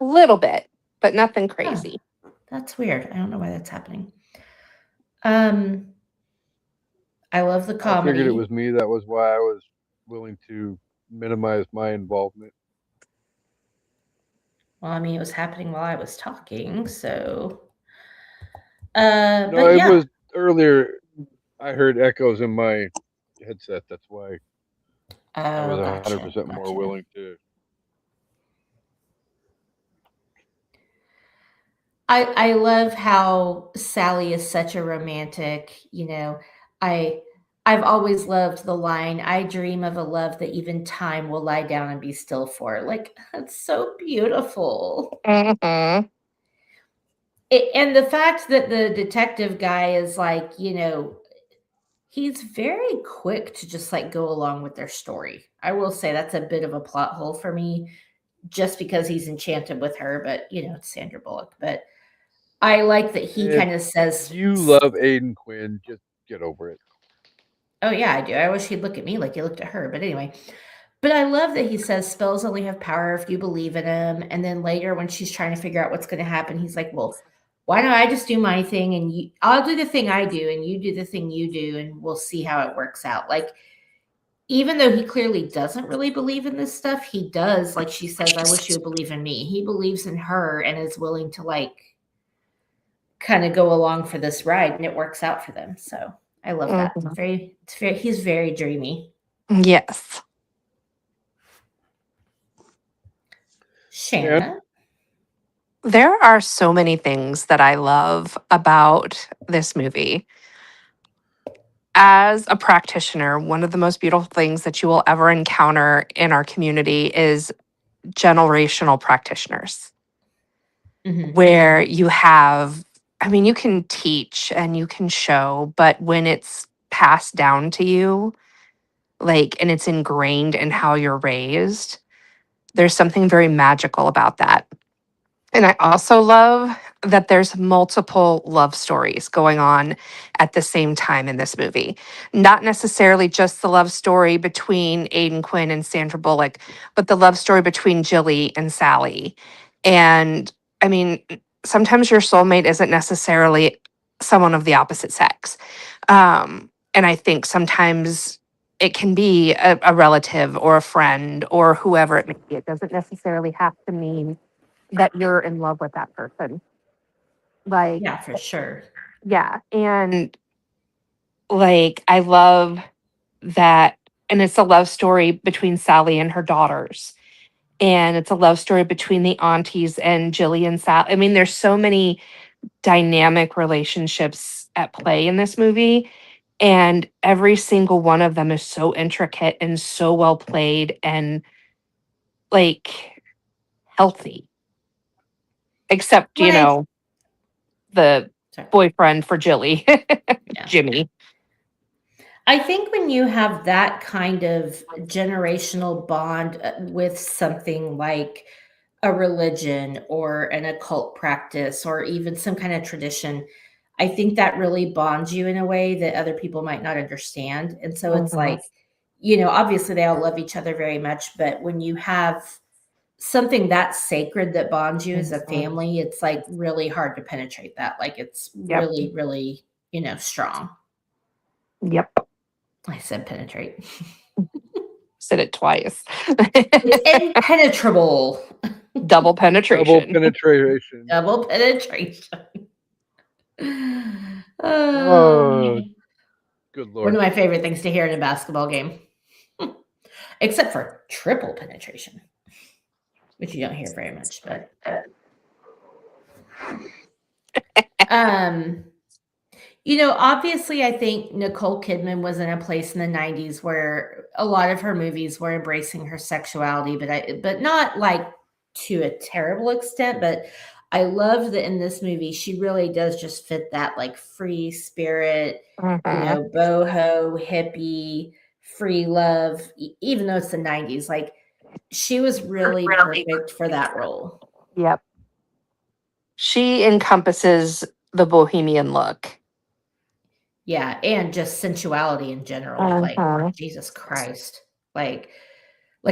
A little bit, but nothing crazy. Oh, that's weird. I don't know why that's happening. I love the comedy. I figured it was me. That was why I was willing to minimize my involvement. Well, I mean, it was happening while I was talking, so. No, but yeah. it was earlier. I heard echoes in my headset. That's why I was 100% more willing to. I love how Sally is such a romantic. I I've always loved the line, "I dream of a love that even time will lie down and be still for." Like, that's so beautiful. Mhm. And the fact that the detective guy is like, he's very quick to just like go along with their story. I will say that's a bit of a plot hole for me just because he's enchanted with her, but it's Sandra Bullock. But I like that he If kind of says, you love Aiden Quinn, just get over it. "Oh yeah, I do. I wish he'd look at me like he looked at her." But anyway, but I love that he says spells only have power if you believe in them. And then later when she's trying to figure out what's going to happen, he's like, "Well, why don't I just do my thing and I'll do the thing I do and you do the thing you do and we'll see how it works out." Like, even though he clearly doesn't really believe in this stuff, he does, like she says, "I wish you would believe in me." He believes in her and is willing to like kind of go along for this ride, and it works out for them. So I love that. Mhm. He's very dreamy. Yes. Shan? Shanna. There are so many things that I love about this movie. As a practitioner, one of the most beautiful things that you will ever encounter in our community is generational practitioners, Mhm. where you have, I mean, you can teach and you can show, but when it's passed down to you, like, and it's ingrained in how you're raised, there's something very magical about that. And I also love that there's multiple love stories going on at the same time in this movie. Not necessarily just the love story between Aidan Quinn and Sandra Bullock, but the love story between Jilly and Sally. And I mean, sometimes your soulmate isn't necessarily someone of the opposite sex. And I think sometimes it can be a relative or a friend or whoever it may be. It doesn't necessarily have to mean that you're in love with that person. Like, Yeah, for sure. yeah. And like, I love that. And it's a love story between Sally and her daughters. And it's a love story between the aunties and Jilly and Sally. I mean, there's so many dynamic relationships at play in this movie. And every single one of them is so intricate and so well played and like healthy. Except, When I the sorry. boyfriend for Jilly, Yeah. Jimmy. I think when you have that kind of generational bond with something like a religion or an occult practice or even some kind of tradition, I think that really bonds you in a way that other people might not understand. And so it's Mhm. like, obviously they all love each other very much, but when you have something that sacred that bonds you as a Mhm. family, it's like really hard to penetrate that. Like it's Yep. really, really, strong. Yep. I said penetrate. Said it twice. It's impenetrable. Double Double penetration. penetration. Double penetration. Oh, Um, good one lord. of my favorite things to hear in a basketball game, except for triple penetration, which you don't hear very much. But um, obviously, I think Nicole Kidman was in a place in the '90s where a lot of her movies were embracing her sexuality, but not like to a terrible extent. But I love that in this movie, she really does just fit that like free spirit, Mhm. boho, hippie, free love, even though it's the '90s. Like, she was really perfect for that role. Yep. She encompasses the bohemian look. Yeah, and just sensuality in general. Like, Mhm. Jesus Christ. Like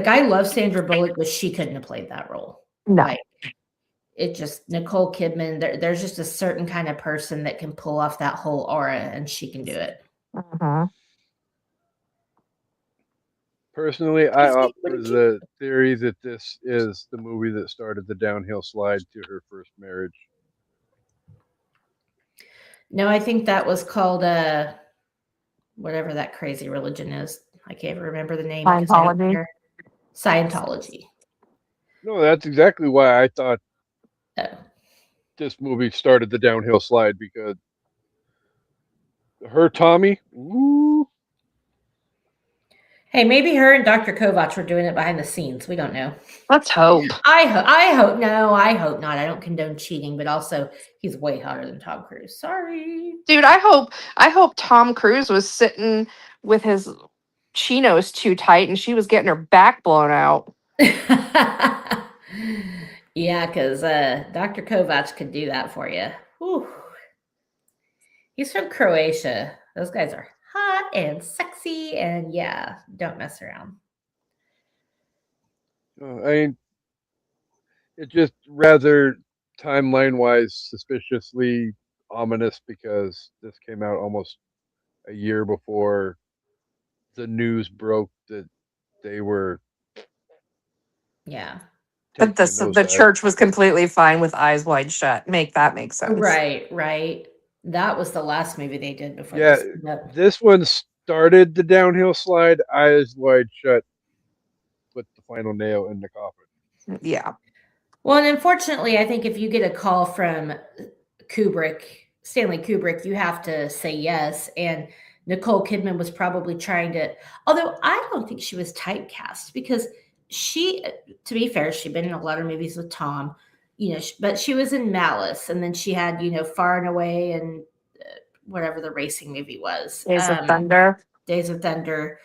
I love Sandra Bullock, but she couldn't have played that role. No. Like, it just Nicole Kidman, there's just a certain kind of person that can pull off that whole aura, and she can do it. Mhm. Personally, I Christy, opt what for did you the theory that this is the movie that started the downhill slide to her first marriage. No, I think that was called whatever that crazy religion is. I can't remember the name because I don't Scientology. care. Scientology. No, that's exactly why I thought Oh. this movie started the downhill slide because her Tommy, ooh, Hey, maybe her and Dr. Kovacs were doing it behind the scenes. We don't know. Let's hope. I hope no, I hope not. I don't condone cheating, but also he's way hotter than Tom Cruise. Sorry. Dude, I hope Tom Cruise was sitting with his chinos too tight and she was getting her back blown out. Yeah, because Dr. Kovacs could do that for you. Whew. He's from Croatia. Those guys are hot and sexy, and yeah, don't mess around. I mean, it just rather timeline-wise suspiciously ominous because this came out almost a year before the news broke that they were Yeah. But taking a the nosedive. church was completely fine with Eyes Wide Shut. Make that make sense. Right. That was the last movie they did before Yeah, this. Yep. this one started the downhill slide. Eyes Wide Shut put the final nail in the coffin. Yeah. Well, and unfortunately, I think if you get a call from Stanley Kubrick, you have to say yes. And Nicole Kidman was probably trying to, although I don't think she was typecast because she, to be fair, she'd been in a lot of movies with Tom, but she was in Malice, and then she had, Far and Away and whatever the racing movie was. Days of Thunder. Days of Thunder.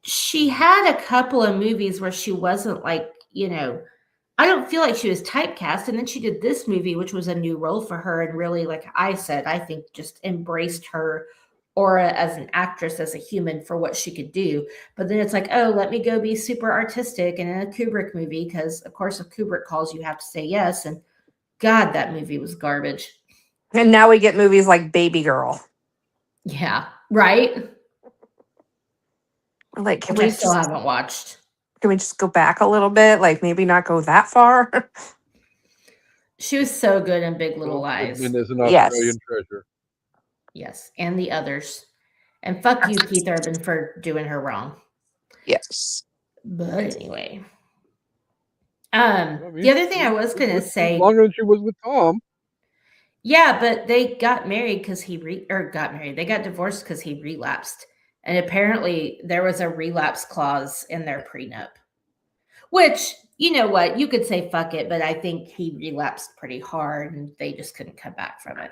She had a couple of movies where she wasn't like, I don't feel like she was typecast. And then she did this movie, which was a new role for her. And really, like I said, I think just embraced her aura as an actress, as a human for what she could do. But then it's like, oh, let me go be super artistic and in a Kubrick movie. Because, of course, if Kubrick calls, you have to say yes. And God, that movie was garbage. And now we get movies like Baby Girl. Yeah, right? Like, Which I still haven't watched. Can we just go back a little bit? Like, maybe not go that far? She was so good in Big Little Nicole Lies. Kidman is an Yes. Australian treasure. Yes, and the others. And fuck you, Keith Urban, for doing her wrong. Yes. But anyway. I mean, The other thing I was going to say. Longer than she was with Tom. Yeah, but they got married because got married. They got divorced because he relapsed. And apparently there was a relapse clause in their prenup. Which, you know what, you could say fuck it, but I think he relapsed pretty hard and they just couldn't come back from it.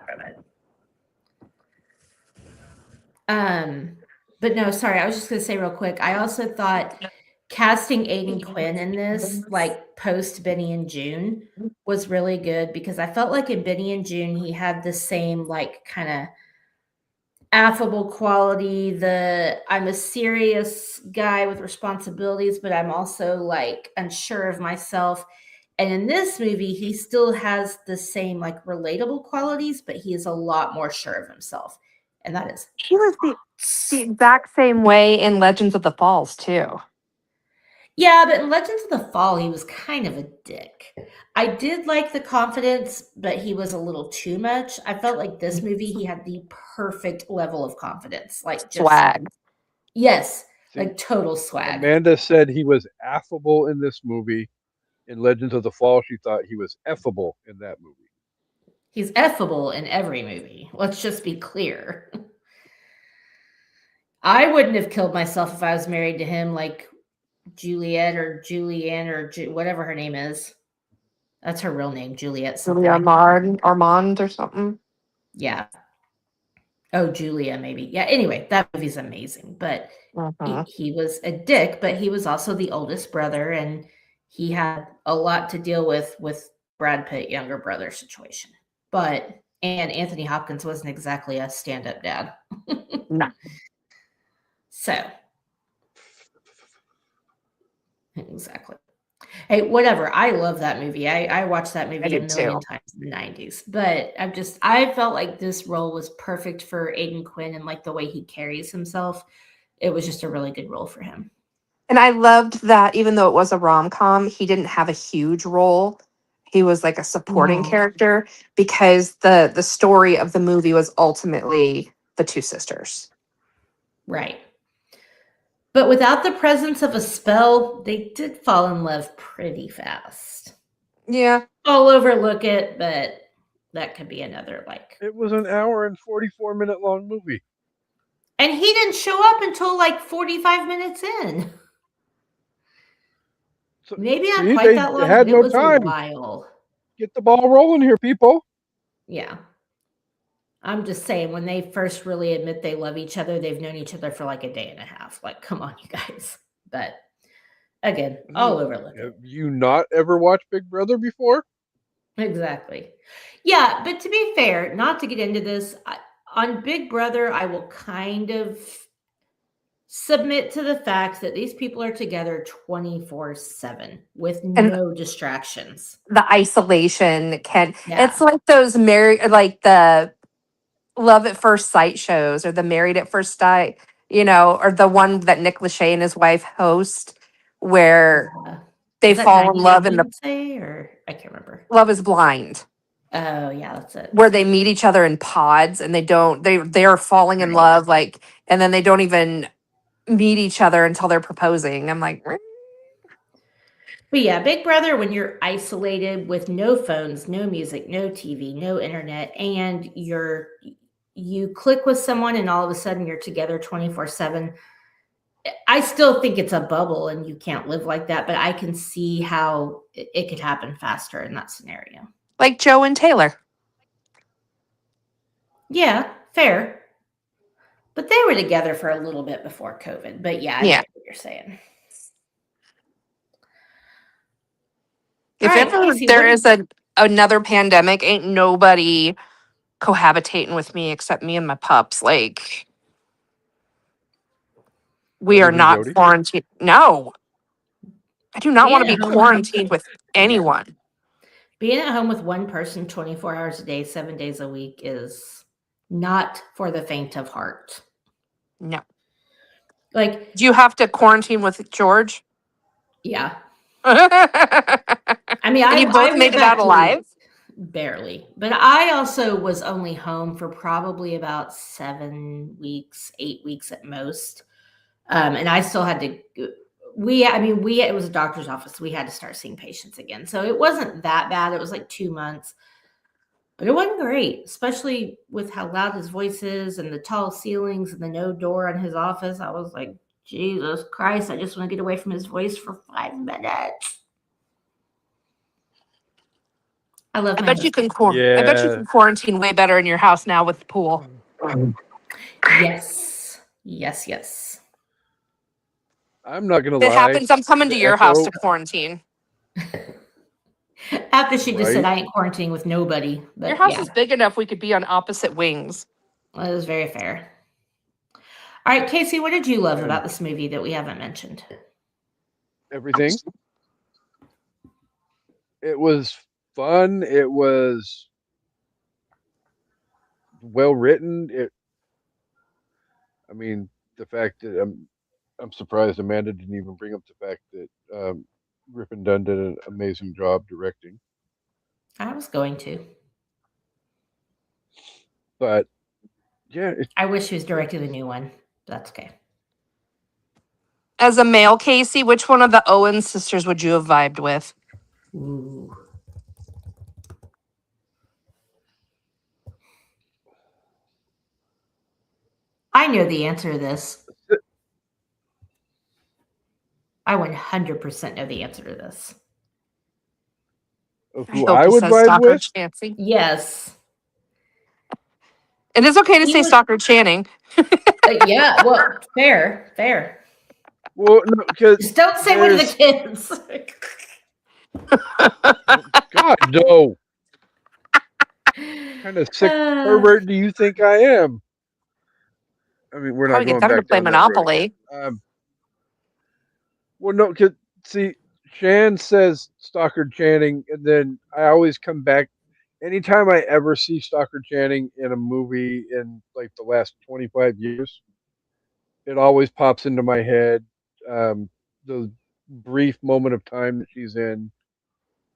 But no, sorry, I was just gonna say real quick. I also thought casting Aiden Quinn in this, like post Benny and June, was really good because I felt like in Benny and June he had the same like kind of affable quality. I'm a serious guy with responsibilities, but I'm also like unsure of myself. And in this movie, he still has the same like relatable qualities, but he is a lot more sure of himself. And that is He was the exact same way in Legends of the Falls, too. Yeah, but in Legends of the Fall, he was kind of a dick. I did like the confidence, but he was a little too much. I felt like this movie, he had the perfect level of confidence. Like just Swag. Yes, See, like total swag. Amanda said he was affable in this movie. In Legends of the Fall, she thought he was effable in that movie. He's effable in every movie. Let's just be clear. I wouldn't have killed myself if I was married to him like Juliet or Julianne or whatever her name is. That's her real name, Juliet something. Julia Armand or something. Yeah. Oh, Julia, maybe. Yeah, anyway, that movie's amazing. But he was a dick, but he was also the oldest brother, and he had a lot to deal with Brad Pitt, younger brother situation. And Anthony Hopkins wasn't exactly a stand-up dad. No. So. Exactly. Hey, whatever. I love that movie. I watched that movie a million times in the 90s. But I felt like this role was perfect for Aiden Quinn and like the way he carries himself. It was just a really good role for him. And I loved that even though it was a rom-com, he didn't have a huge role. He was like a supporting character because the story of the movie was ultimately the two sisters. Right. But without the presence of a spell, they did fall in love pretty fast. Yeah. I'll overlook it, but that could be another like. It was an hour and 44-minute long movie. And he didn't show up until like 45 minutes in. So, Maybe not see, quite they that long, had but no it was a time. while. Get the ball rolling here, people. Yeah. I'm just saying, when they first really admit they love each other, they've known each other for like a day and a half. Like, come on, you guys. But again, I'll overlook Have it. you not ever watched Big Brother before? Exactly. Yeah, but to be fair, not to get into this, on Big Brother, I will kind of submit to the fact that these people are together 24/7 with And no distractions. the isolation can, Yeah. it's like those like the Love at First Sight shows or the Married at First Sight, or the one that Nick Lachey and his wife host where they Is that fall in 90 love Day in the Fiancé, or I can't remember. Love is Blind, Oh, yeah, that's it. where they meet each other in pods and they are falling in Right. love, like, and then they don't even meet each other until they're proposing. I'm like, But yeah, Big Brother, when you're isolated with no phones, no music, no TV, no internet, and you click with someone and all of a sudden you're together 24/7. I still think it's a bubble and you can't live like that, but I can see how it could happen faster in that scenario. like Joe and Taylor. Yeah, fair. But they were together for a little bit before COVID. But yeah, I Yeah. get what you're saying. If All right, ever Casey, there what is another pandemic, ain't nobody cohabitating with me except me and my pups. Like, we are Other than not Jody? quarantined. No, I do not want to Being be at home- quarantined with anyone. Being at home with one person 24 hours a day, 7 days a week is not for the faint of heart. No. Like, Do you have to quarantine with George? yeah. And I mean, you both made it out alive? Barely. But I also was only home for probably about 7 weeks, 8 weeks at most. And I still had to, it was a doctor's office. We had to start seeing patients again. So it wasn't that bad. It was like 2 months. But it wasn't great, especially with how loud his voice is and the tall ceilings and the no door in his office. I was like, Jesus Christ, I just want to get away from his voice for 5 minutes. I love my I bet you husband. can I bet you can quarantine way better in your house now with the pool. Yes. Yes, yes. I'm not gonna If it lie. happens, I'm coming to the your house echo- to quarantine. After she just said, Right. I ain't quarantining with nobody. But Your house yeah, is big enough we could be on opposite wings. that was very fair. All right, Casey, what did you love And about this movie that we haven't mentioned? everything. It was fun. It was well written. I mean, the fact that I'm surprised Amanda didn't even bring up the fact that Rip and Dunn did an amazing job directing. I was going to. But yeah, I wish he was directing the new one. That's okay. As a male, Casey, which one of the Owen sisters would you have vibed with? Ooh. I know the answer to this. I 100% know the answer to this. of I who hope I it would says vibe Stockard with. Chancy. Yes. It is okay to He say was- Stockard Channing. Yeah, well, fair. Well, no, because Just don't say one of the kids. God, no. What kind of sick pervert do you think I am? I mean, we're not Probably going get them to back play down that road. Monopoly. Well, no, because see, Shan says Stockard Channing, and then I always come back. Anytime I ever see Stockard Channing in a movie in like the last 25 years, it always pops into my head. The brief moment of time that she's in,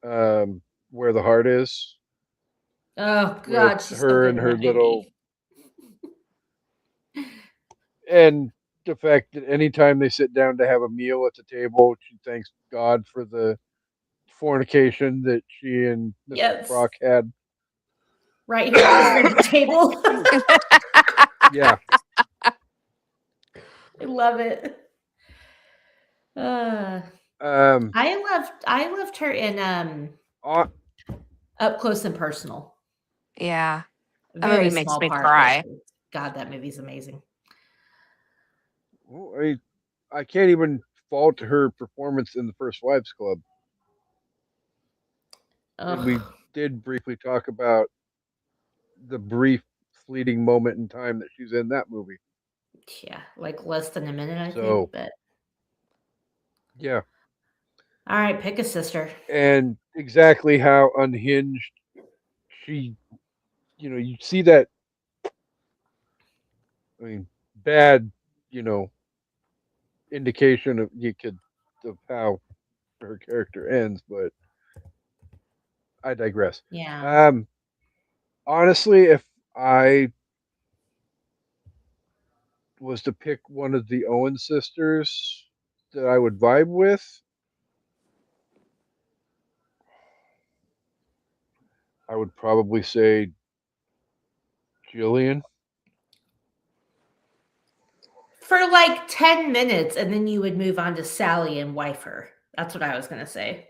Where the Heart Is, Oh God, with she's her so good and in her that little, movie. and the fact that anytime they sit down to have a meal at the table, she thanks God for the fornication that she and Mr. Yes. Brock had. Right here at the table. Yeah. I love it. Uh, Um, I loved her in on, Up Close and Personal. Yeah. A That movie very makes small me part, but cry. God, that movie's amazing. well, I can't even fault her performance in the First Wives Club, and we Ugh, did briefly talk about the brief, fleeting moment in time that she's in that movie. yeah, like less than a minute, I think. So But yeah, all right, pick a sister. and exactly how unhinged she, you see that. I mean, bad, you know, indication of how her character ends, but I digress. Yeah. Um, honestly, if I was to pick one of the Owen sisters that I would vibe with, I would probably say Jillian. For like 10 minutes, and then you would move on to Sally and wife her. That's what I was going to say.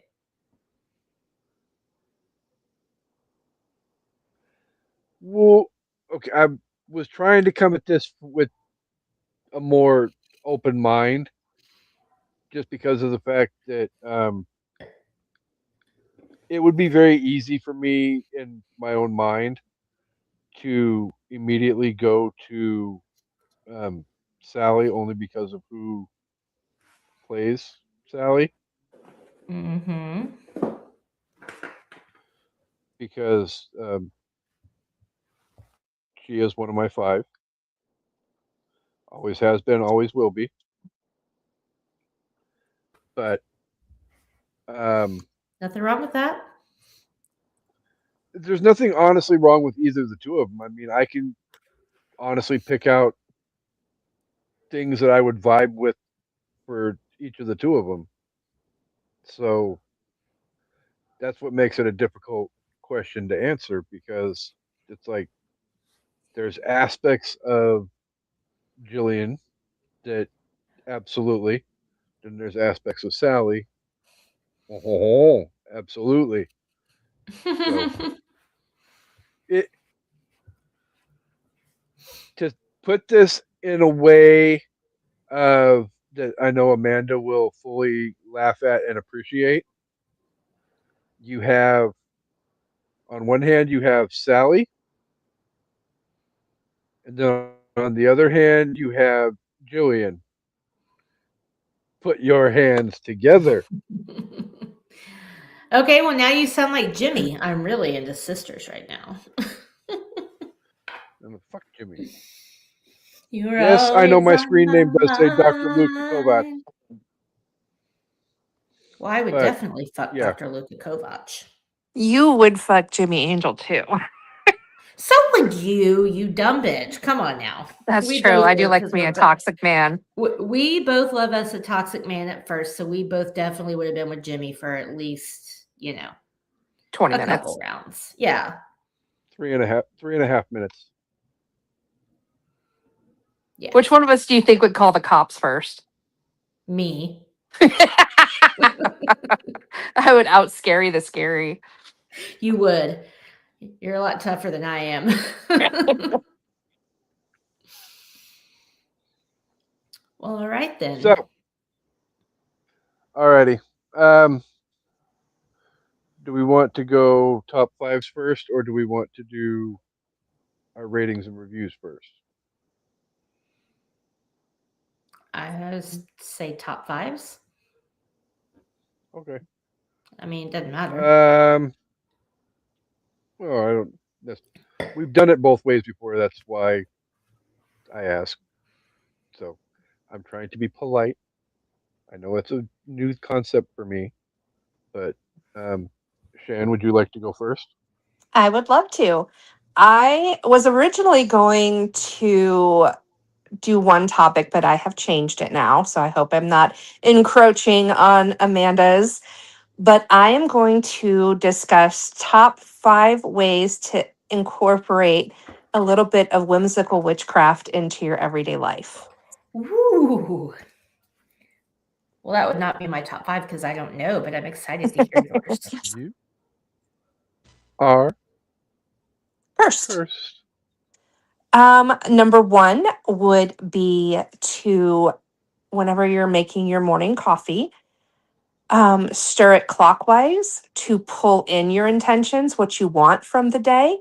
Well, okay, I was trying to come at this with a more open mind, just because of the fact that it would be very easy for me in my own mind to immediately go to um, Sally only because of who plays Sally, Mm-hmm. because she is one of my five. Always has been, always will be. But um, Nothing wrong with that. there's nothing honestly wrong with either of the two of them. I mean, I can honestly pick out things that I would vibe with for each of the two of them. So that's what makes it a difficult question to answer, because it's like there's aspects of Jillian that absolutely, then there's aspects of Sally. Oh, absolutely. So it to put this in a way of that I know Amanda will fully laugh at and appreciate. You have, on one hand, you have Sally, and then on the other hand, you have Jillian. Put your hands together. Okay, well, now you sound like Jimmy. I'm really into sisters right now. And fuck Jimmy. You're Yes, I know always my on screen my name does say Dr. Luka Kovacs, mind. Well, I would but definitely fuck yeah, Dr. Luka Kovac. You would fuck Jimmy Angel too. So would you dumb bitch. Come on now. That's We true. both I do would like because me a toxic man. we both love us a toxic man at first, so we both definitely would have been with Jimmy for at least, 20 a couple minutes. rounds. Yeah. 3.5 minutes. Yeah. Which one of us do you think would call the cops first? Me. I would out scary the scary. You would. You're a lot tougher than I am. Well, all right then. So, alrighty. Um, do we want to go top fives first, or do we want to do our ratings and reviews first? I say top fives. Okay. I mean, it doesn't matter. Well, I don't. We've done it both ways before. That's why I ask. So, I'm trying to be polite. I know it's a new concept for me, but Shan, would you like to go first? I would love to. I was originally going to do one topic, but I have changed it now. So I hope I'm not encroaching on Amanda's. But I am going to discuss top 5 ways to incorporate a little bit of whimsical witchcraft into your everyday life. Woo! Ooh. Well, that would not be my top 5 because I don't know, but I'm excited to hear yours. You are First, first. number 1 would be to, whenever you're making your morning coffee, stir it clockwise to pull in your intentions, what you want from the day,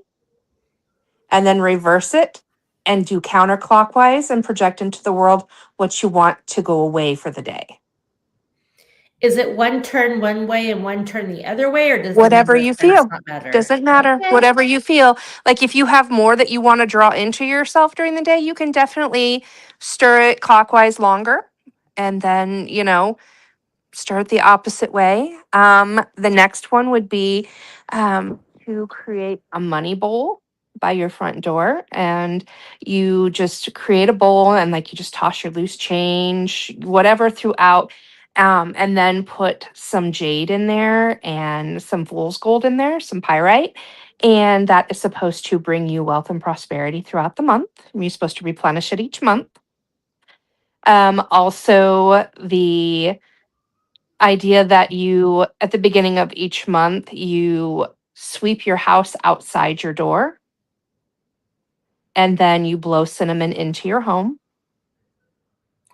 and then reverse it and do counterclockwise and project into the world what you want to go away for the day. Is it one turn one way and one turn the other way, or does the Whatever reverse you turns feel. not matter? Doesn't matter. Okay. Whatever you feel. Like if you have more that you want to draw into yourself during the day, you can definitely stir it clockwise longer and then, stir it the opposite way. The next one would be to create a money bowl by your front door, and you just create a bowl and like you just toss your loose change, whatever throughout. And then put some jade in there and some fool's gold in there, some pyrite. And that is supposed to bring you wealth and prosperity throughout the month. You're supposed to replenish it each month. Also, the idea that you, at the beginning of each month, you sweep your house outside your door and then you blow cinnamon into your home.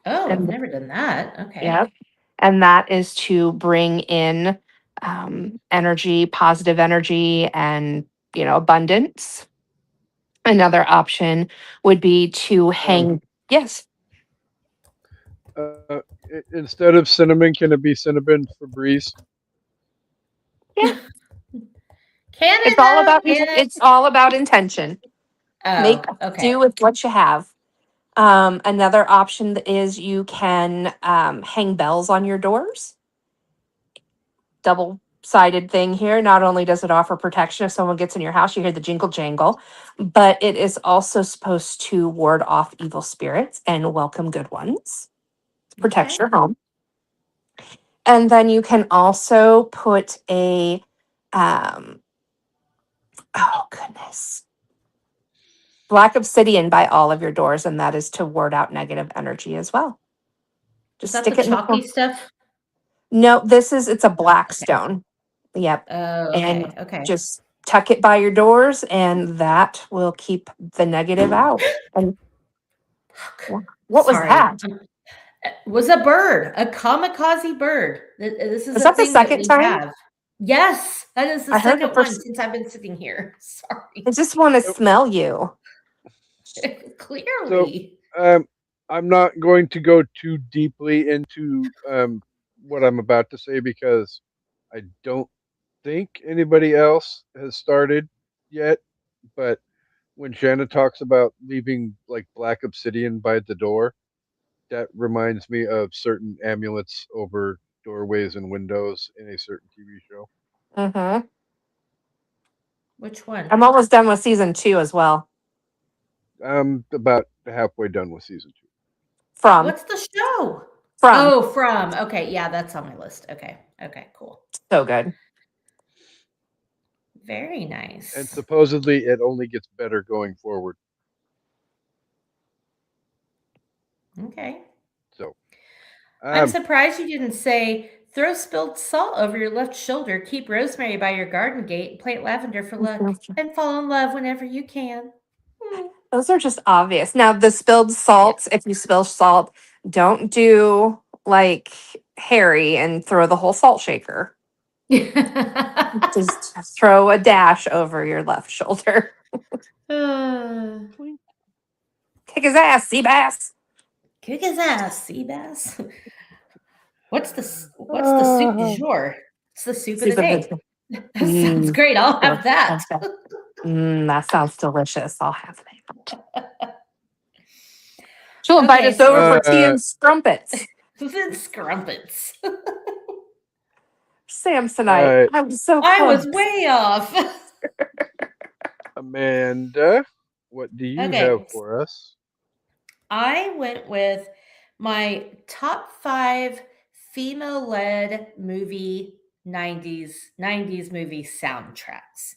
Oh, I've And never done that. Okay. Yep. And that is to bring in energy, positive energy, and abundance. Another option would be to hang. Yes, Instead of cinnamon, can it be cinnamon Febreze? Can it's it all though? about Can it? it's all about intention. Make Oh, do okay. with what you have. Another option is you can hang bells on your doors. Double-sided thing here. Not only does it offer protection if someone gets in your house, you hear the jingle jangle, but it is also supposed to ward off evil spirits and welcome good ones. Protects Okay. your home. And then you can also put a oh goodness, black obsidian by all of your doors, and that is to ward out negative energy as well. Is Just that stick the it in the chalky corner. stuff? No, it's a black Okay. stone. Yep. Oh, And okay. Okay. just tuck it by your doors, and that will keep the negative out. And what was Sorry. that? Was a bird, a kamikaze bird. This is Was a that the thing that second we time? have. Yes, that is the I heard the second one first. since I've been sitting here. Sorry. I just want to Nope. smell you. Clearly. I'm not going to go too deeply into what I'm about to say because I don't think anybody else has started yet. But when Shanna talks about leaving like black obsidian by the door, that reminds me of certain amulets over doorways and windows in a certain TV show. Mm-hmm. Which one? I'm almost done with season 2 as well. I'm about halfway done with season 2. From What's the show? from Oh, from. Okay, yeah, that's on my list. Okay. Okay, cool. so good. Very nice. And supposedly it only gets better going forward. Okay. So I'm surprised you didn't say throw spilled salt over your left shoulder, keep rosemary by your garden gate, plant lavender for luck, and fall in love whenever you can. Those are just obvious. Now, the spilled salt, if you spill salt, don't do like Harry and throw the whole salt shaker. Just throw a dash over your left shoulder. Kick his ass, sea bass. Kick his ass, sea bass. What's the soup du jour? It's the soup of the day. That sounds great. I'll have that. That sounds delicious. I'll have that. She'll invite us over for tea and scrumpets. Scrumpets. Samsonite. I was so close. I was way off. Amanda, what do you have for us? I went with my top 5 female-led movie 90s movie soundtracks.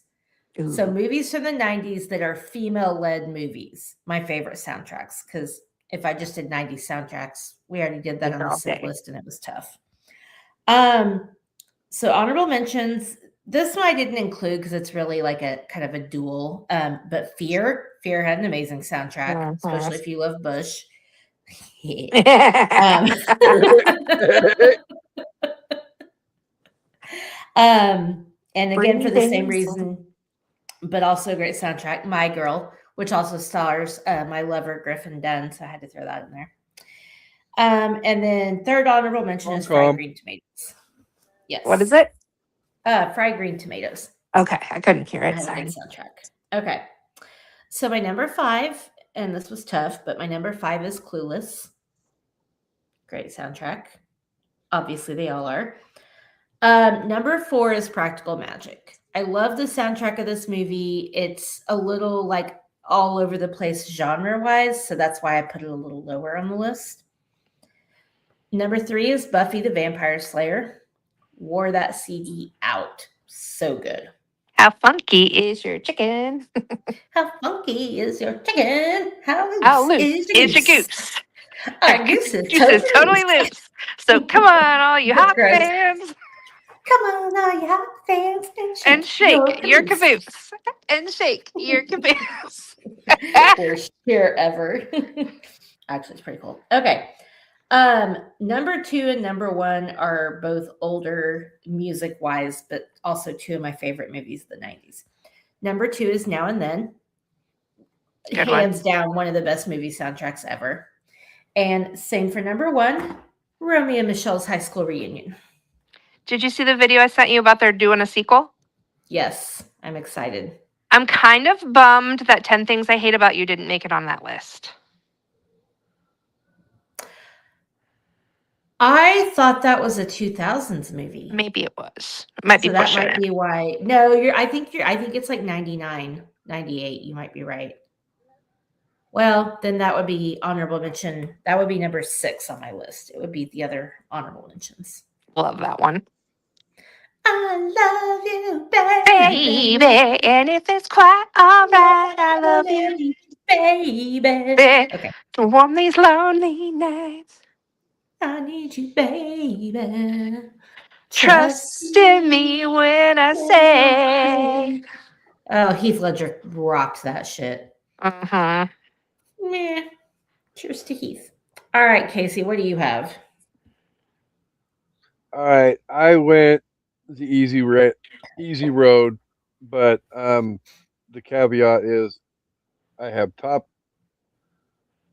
So movies from the 90s that are female-led movies. My favorite soundtracks, because if I just did 90s soundtracks. We already did that on the All SIP day. list and it was tough. So honorable mentions. This one I didn't include because it's really like a kind of a duel. But Fear had an amazing soundtrack, especially if you love Bush. And again, for the same reason, but also a great soundtrack, My Girl, which also stars my lover Griffin Dunn. So I had to throw that in there. And then third honorable mention is Fried Green Tomatoes. Yes. What is it? Fried Green Tomatoes. Okay, I couldn't hear it. Has a Sorry. good soundtrack. Okay. So my number 5, and this was tough, but my number 5 is Clueless. Great soundtrack. Obviously, they all are. Number 4 is Practical Magic. I love the soundtrack of this movie. It's a little like all over the place genre-wise, so that's why I put it a little lower on the list. Number 3 is Buffy the Vampire Slayer. Wore that CD out. So good. How funky is your chicken? How funky is your chicken? How How loose loose is your goose? Our goose is Goose is totally loose. So come on, all you hot Gross. fans, Come on, all you hot fans, and shake your caboose. And shake your caboose. Worst cheer ever. Actually, it's pretty cool. Okay. Number 2 and number 1 are both older music wise, but also 2 of my favorite movies of the 90s. Number 2 is Now and Then. Good Hands down, one of the best movie soundtracks ever. And same for number 1, Romeo and Michelle's High School Reunion. Did you see the video I sent you about they're doing a sequel? Yes, I'm excited. I'm kind of bummed that 10 Things I Hate About You didn't make it on that list. I thought that was a 2000s movie. Maybe it was. It might be So that pushing might it. be why. No, I think it's like 99, 98. You might be right. Well, then that would be honorable mention. That would be number 6 on my list. It would be the other honorable mentions. Love that one. I love you, baby. Baby, and if it's quite all right, I love you, baby. Okay. To warm these lonely nights. I need you, baby. Trust in me when I say. Oh, Heath Ledger rocked that shit. Uh-huh. Meh. Cheers to Heath. All right, Casey, what do you have? All right, I went the easy road, but the caveat is I have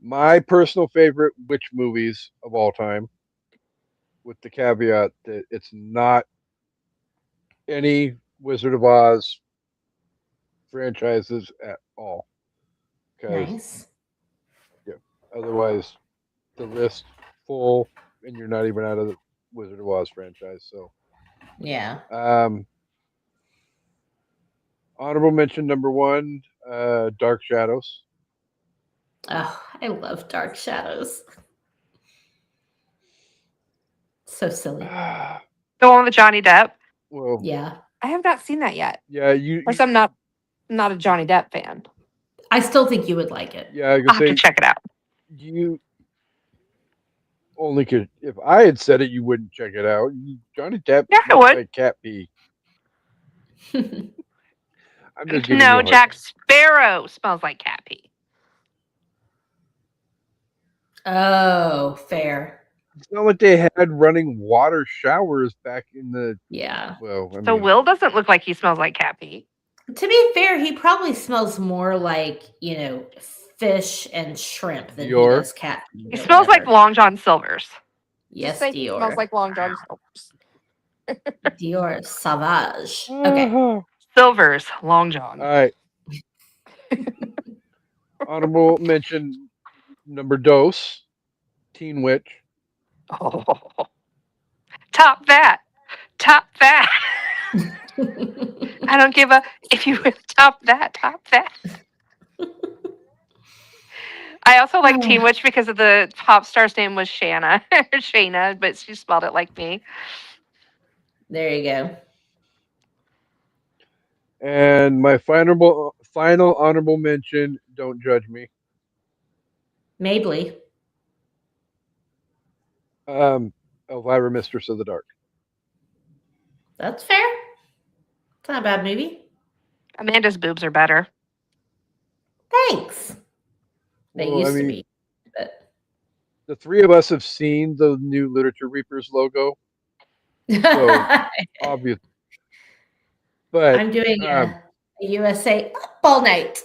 my personal favorite witch movies of all time, with the caveat that it's not any Wizard of Oz franchises at all. Because Nice. otherwise, the list full, and you're not even out of the Wizard of Oz franchise. So, Yeah. honorable mention number 1, Dark Shadows. Oh, I love Dark Shadows. So silly. The one with Johnny Depp. Well, Yeah. I have not seen that yet. yeah, Of course, I'm not a Johnny Depp fan. I still think you would like it. yeah, I I'll could have to say check it out. you only could if I had said it, you wouldn't check it out. Johnny Depp, Yeah, I smells would. like cat pee. I'm just giving you a No, hard Jack time. Sparrow smells like cat pee. Oh, fair. It's not like they had running water showers back in the. Yeah. Well, I So mean, Will doesn't look like he smells like cat pee. To be fair, he probably smells more like, fish and shrimp than Dior. he does cat. He smells like Long John Silver's. Yes, Just say he Dior. smells like Long John Silver's. Dior Sauvage. Okay. all Silver's Long John. right. Honorable mention number dos, Teen Witch. Oh. Top that. Top that. I don't give a if you really top that. Top that. I also like Teen Witch because of the pop star's name was Shanna, Shayna, but she spelled it like me. There you go. And my final honorable mention, Don't Judge Me. Mabley. Elvira, Mistress of the Dark. That's fair. It's not a bad movie. Amanda's boobs are better. Thanks. They Well, I used to mean, be, but the three of us have seen the new Literature Reapers logo, so obvious. But I'm doing um, a USA up all night.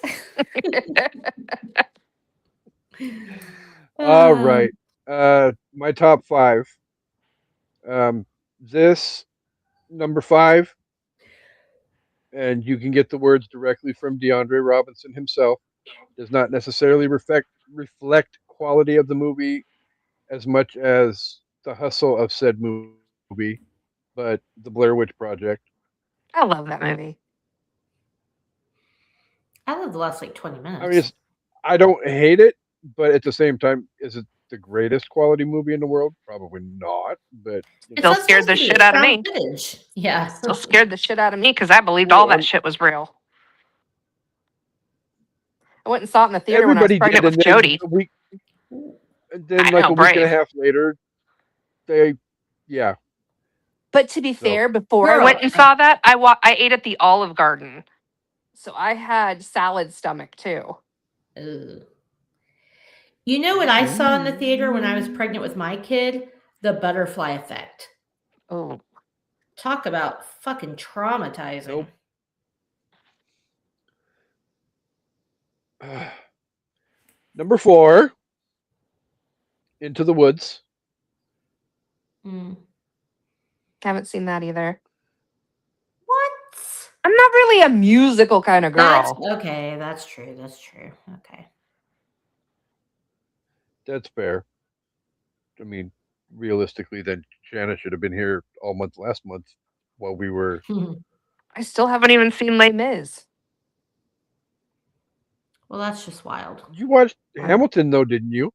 all Um, right, my top five. This number five, and you can get the words directly from DeAndre Robinson himself. Does not necessarily reflect quality of the movie as much as the hustle of said movie, but the Blair Witch Project. I love that movie. I love the last like 20 I mean, minutes. I don't hate it, but at the same time, is it the greatest quality movie in the world? Probably not. But It's Still not scared supposed the to be. shit It's out of found me. footage. Yeah. Still scared the shit out of me because I believed all well, that shit was real. I went and saw it in the theater when I was everybody did, pregnant with and then Jody. then I like know, a week and a brave. half later, they, yeah. But to be So fair, before I Girl, went and saw that, I ate at the Olive Garden, so I had salad stomach too. ugh. You know what I saw in the theater when I was pregnant with my kid? The Butterfly Effect. Oh, Talk about fucking traumatizing. nope. Number four, Into the Woods. Mm. haven't seen that either. What? I'm not really a musical kind of That's girl. okay. That's true. That's true. Okay. That's fair. I mean, realistically, then Shanna should have been here all month last month while we were. I still haven't even seen Les Mis. Well, that's just wild. You watched Hamilton though, didn't you?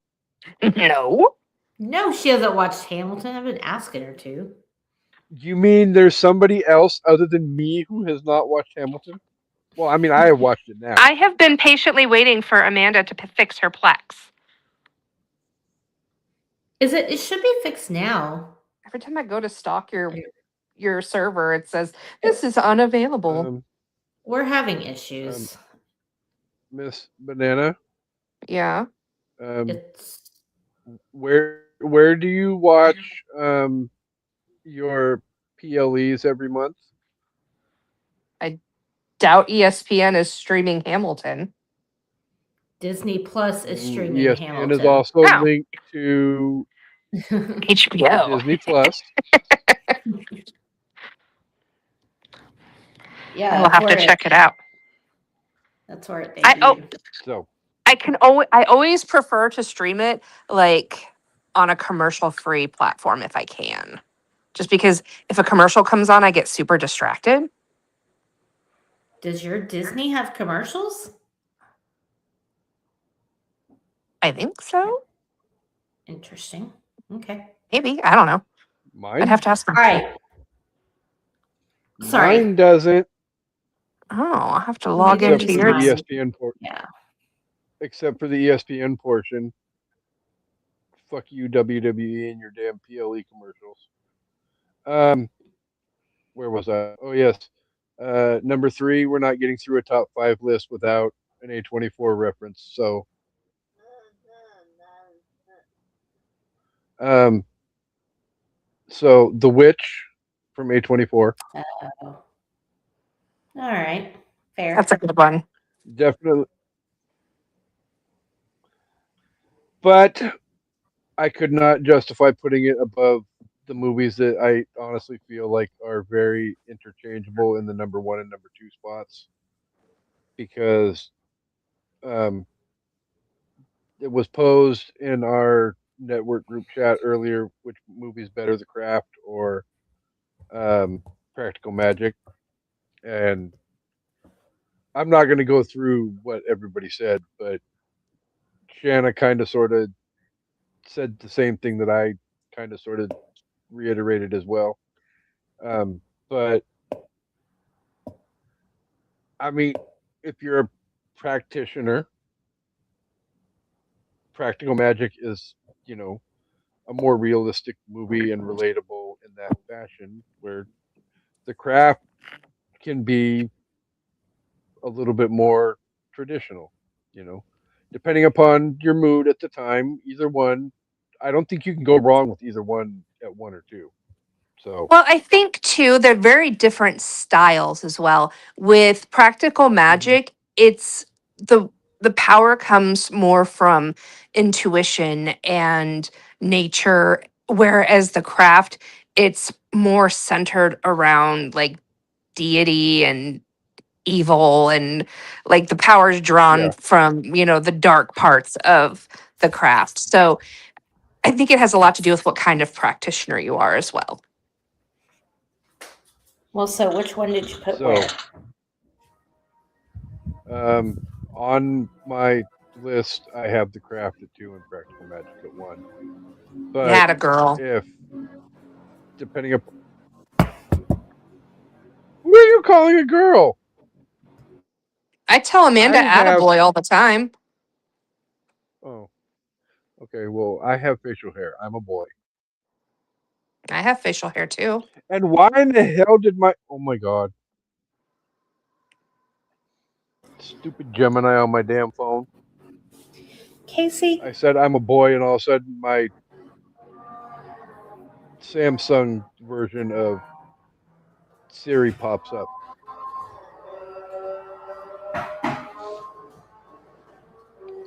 No. No, she hasn't watched Hamilton. I've been asking her to. You mean there's somebody else other than me who has not watched Hamilton? Well, I mean, I have watched it now. I have been patiently waiting for Amanda to fix her Plex. It should be fixed now. Every time I go to stalk your server, it says this is unavailable. We're having Um, issues. Miss Banana, Yeah. It's where do you watch your PLEs every month? I doubt ESPN is streaming Hamilton. Disney Plus is streaming ESPN is Hamilton. also Oh. linked to HBO. Disney Plus. Yeah, I will have to check it out. That's where it I debuted. So I always prefer to stream it like on a commercial free platform if I can. Just because if a commercial comes on, I get super distracted. Does your Disney have commercials? I think so. Interesting. Okay. Maybe. I don't know. I'd have to ask them. All right. Sorry. Mine doesn't, Oh, I'll have to log Maybe except into for the yours. yours. ESPN portion. Yeah. Except for the ESPN portion. Fuck you, WWE, and your damn PLE commercials. Where was I? Oh yes. Number three, we're not getting through a top five list without an A24 reference. So, um, so The Witch from A24, Oh. All right. Fair. That's a good one. definitely. But I could not justify putting it above the movies that I honestly feel like are very interchangeable in the number one and number two spots because um, it was posed in our network group chat earlier which movie's better, The Craft or Practical Magic, and I'm not going to go through what everybody said, but Shanna kind of sort of said the same thing that I kind of sort of reiterated as well. But I mean, if you're a practitioner, Practical Magic is, you know, a more realistic movie and relatable in that fashion, where the craft can be a little bit more traditional, you know, depending upon your mood at the time. Either one, I don't think you can go wrong with either one at one or two. So, Well, I think too, they're very different styles as well. With practical mhm, magic, it's the power comes more from intuition and nature, whereas the craft, it's more centered around like deity and evil and like the power is drawn yeah. from, the dark parts of the craft. So I think it has a lot to do with what kind of practitioner you are as well. Well, so which one did you put So, where? on my list, I have the craft at two and practical magic at one. But Had a girl. if depending upon who are you calling a girl? I tell Amanda I have attaboy all the time. oh okay. Well, I have facial hair. I'm a boy. I have facial hair too. And why in the hell did my oh my god stupid Gemini on my damn phone? Casey? I said I'm a boy, and all of a sudden my Samsung version of Siri pops up.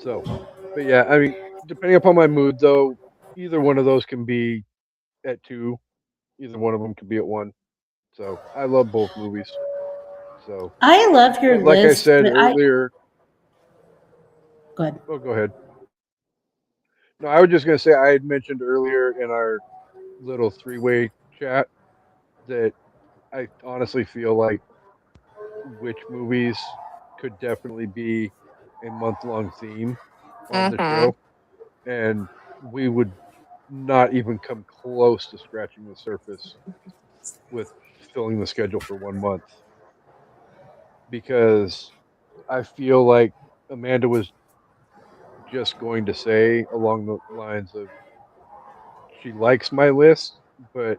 So, but yeah, I mean, depending upon my mood, though, either one of those can be at two. Either one of them can be at one. So I love both movies. So, I love your but like I list, said but I earlier, go ahead. oh, go ahead. No, I was just gonna say I had mentioned earlier in our little three-way chat that I honestly feel like which movies could definitely be a month-long theme on the Mm-hmm. show, and we would not even come close to scratching the surface with filling the schedule for 1 month, because I feel like Amanda was just going to say along the lines of she likes my list, but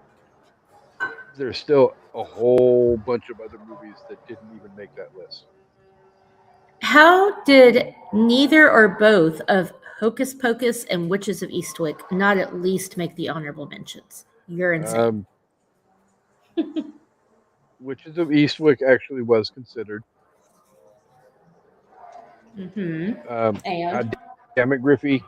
there's still a whole bunch of other movies that didn't even make that list. How did neither or both of Hocus Pocus and Witches of Eastwick not at least make the honorable mentions? You're insane. Witches of Eastwick actually was considered. Mm-hmm. And God damn it, Griffey.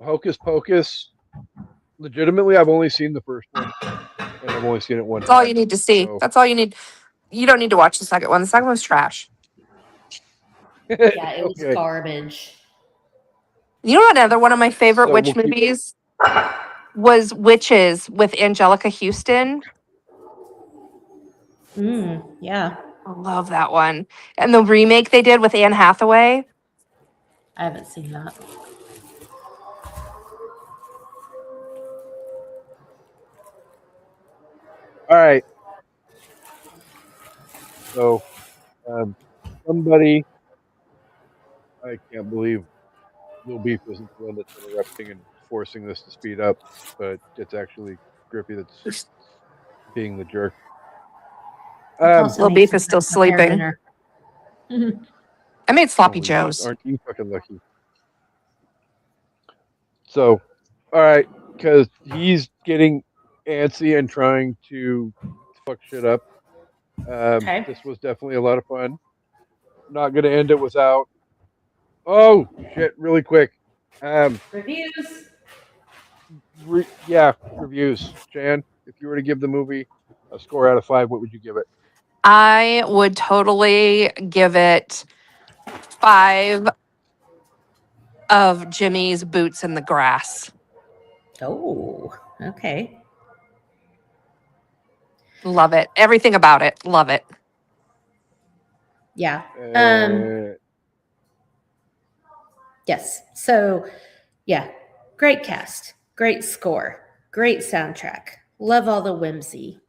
Hocus Pocus. Legitimately, I've only seen the first one, and I've only seen it one That's all you time. need to see. So That's all you need. You don't need to watch the second one. The second one's trash. yeah, it was okay. garbage. You know, another one of my favorite So witch we'll keep. movies was Witches with Angelica Houston. Yeah, I love that one. And the remake they did with Anne Hathaway. I haven't seen that. All right. So somebody, I can't believe Lil Beef isn't the one that's interrupting and forcing this to speed up, but it's actually Griffey that's being the jerk. It's also Lil makes Beef me is still think of hair sleeping. dinner. I made sloppy Holy joes. shit, aren't you fucking lucky? So, all right, because he's getting antsy and trying to fuck shit up. Okay. This was definitely a lot of fun. Not gonna end it without. Oh shit! Really quick. Reviews. Reviews. Jan, if you were to give the movie a score out of 5, what would you give it? I would totally give it 5 of Jimmy's boots in the grass. Oh, okay. Love it. Everything about it. Love it. Yeah. Uh, Yes. So, yeah, great cast, great score, great soundtrack. Love all the whimsy,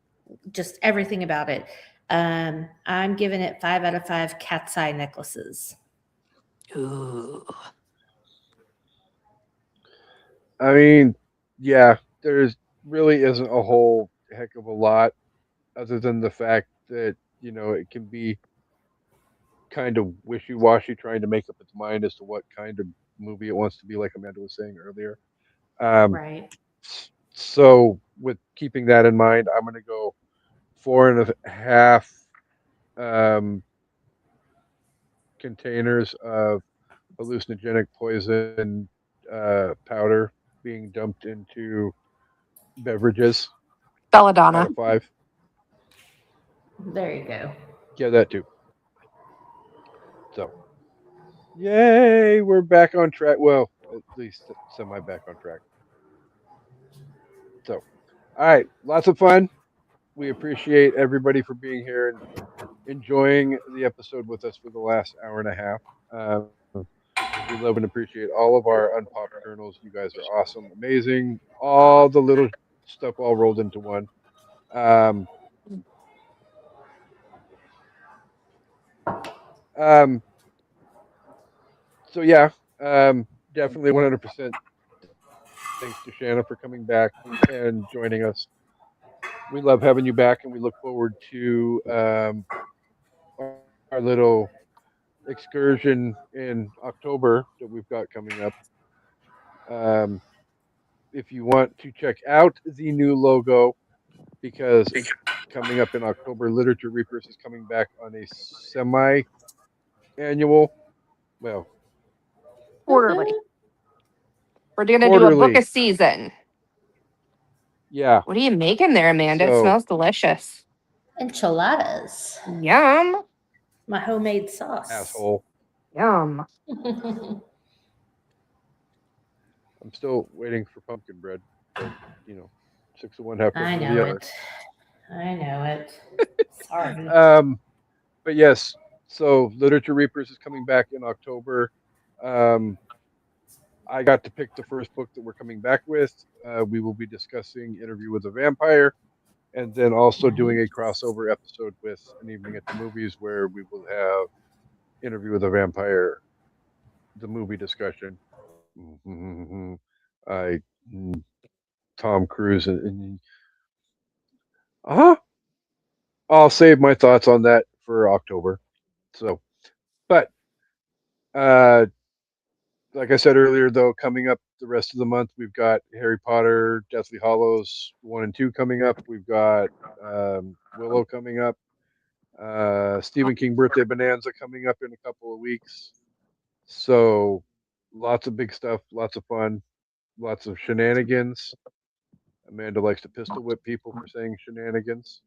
just everything about it. I'm giving it 5 out of 5 cat's eye necklaces. Ooh. I mean, yeah, there's really isn't a whole heck of a lot other than the fact that it can be kind of wishy-washy trying to make up its mind as to what kind of movie it wants to be, like Amanda was saying earlier. Um, Right. so with keeping that in mind, I'm going to go 4.5 um, containers of hallucinogenic poison powder being dumped into beverages out Belladonna. of 5. There you go. Yeah, that too. So, yay, we're back on track. Well, at least semi back on track. So, all right, lots of fun. We appreciate everybody for being here and enjoying the episode with us for the last hour and a half. We love and appreciate all of our unpopped kernels. You guys are awesome, amazing. All the little stuff all rolled into one. Um, um, so yeah, definitely 100% thanks to Shanna for coming back and joining us. We love having you back, and we look forward to our little excursion in October that we've got coming up. Um, if you want to check out the new logo, because coming up in October, Literature Reapers is coming back on a semi-annual, well, Quarterly. We're gonna do a book a quarterly. season. Yeah. What are you making there, Amanda? It So smells delicious. Enchiladas. Yum. My homemade sauce. asshole. Yum. I'm still waiting for pumpkin bread, but 6 of one, half I dozen of know the other. it. I know it. Sorry. But yes, so Literature Reapers is coming back in October. Um, I got to pick the first book that we're coming back with. We will be discussing Interview with a Vampire, and then also doing a crossover episode with An Evening at the Movies, where we will have Interview with a Vampire, the movie discussion. I, Tom Cruise, and I'll save my thoughts on that for October. So, but uh, like I said earlier, though, coming up the rest of the month, we've got Harry Potter, Deathly Hollows 1 and 2 coming up. We've got Willow coming up. Stephen King Birthday Bonanza coming up in a couple of weeks. So lots of big stuff, lots of fun, lots of shenanigans. Amanda likes to pistol whip people for saying shenanigans.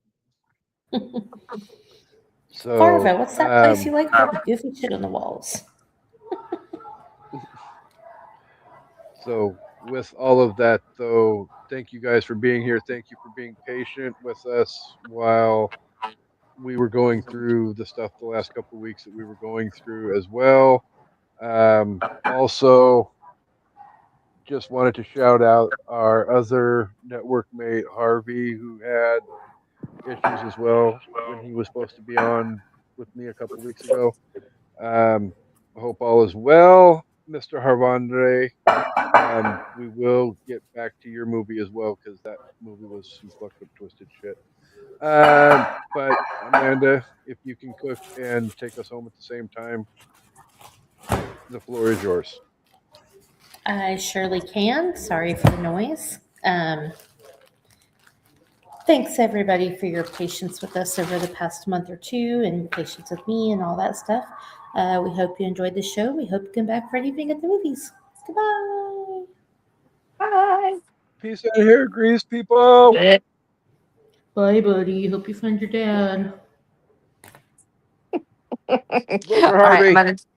So Farva, what's that place you like to put goofy shit on the walls? So with all of that, though, thank you guys for being here. Thank you for being patient with us while we were going through the stuff the last couple of weeks that we were going through as well. Also, just wanted to shout out our other network mate, Harvey, who had issues as well when he was supposed to be on with me a couple of weeks ago. I hope all is well, Mr. Harvandre. We will get back to your movie as well, because that movie was some fucked up, twisted shit. But Amanda, if you can cook and take us home at the same time, the floor is yours. I surely can. Sorry for the noise. Thanks everybody for your patience with us over the past month or two, and your patience with me and all that stuff. We hope you enjoyed the show. We hope you come back for anything at the movies. Goodbye. Bye. Peace out here, grease people. Bye, buddy. Hope you find your dad. Vote for All right, Harvey. I'm gonna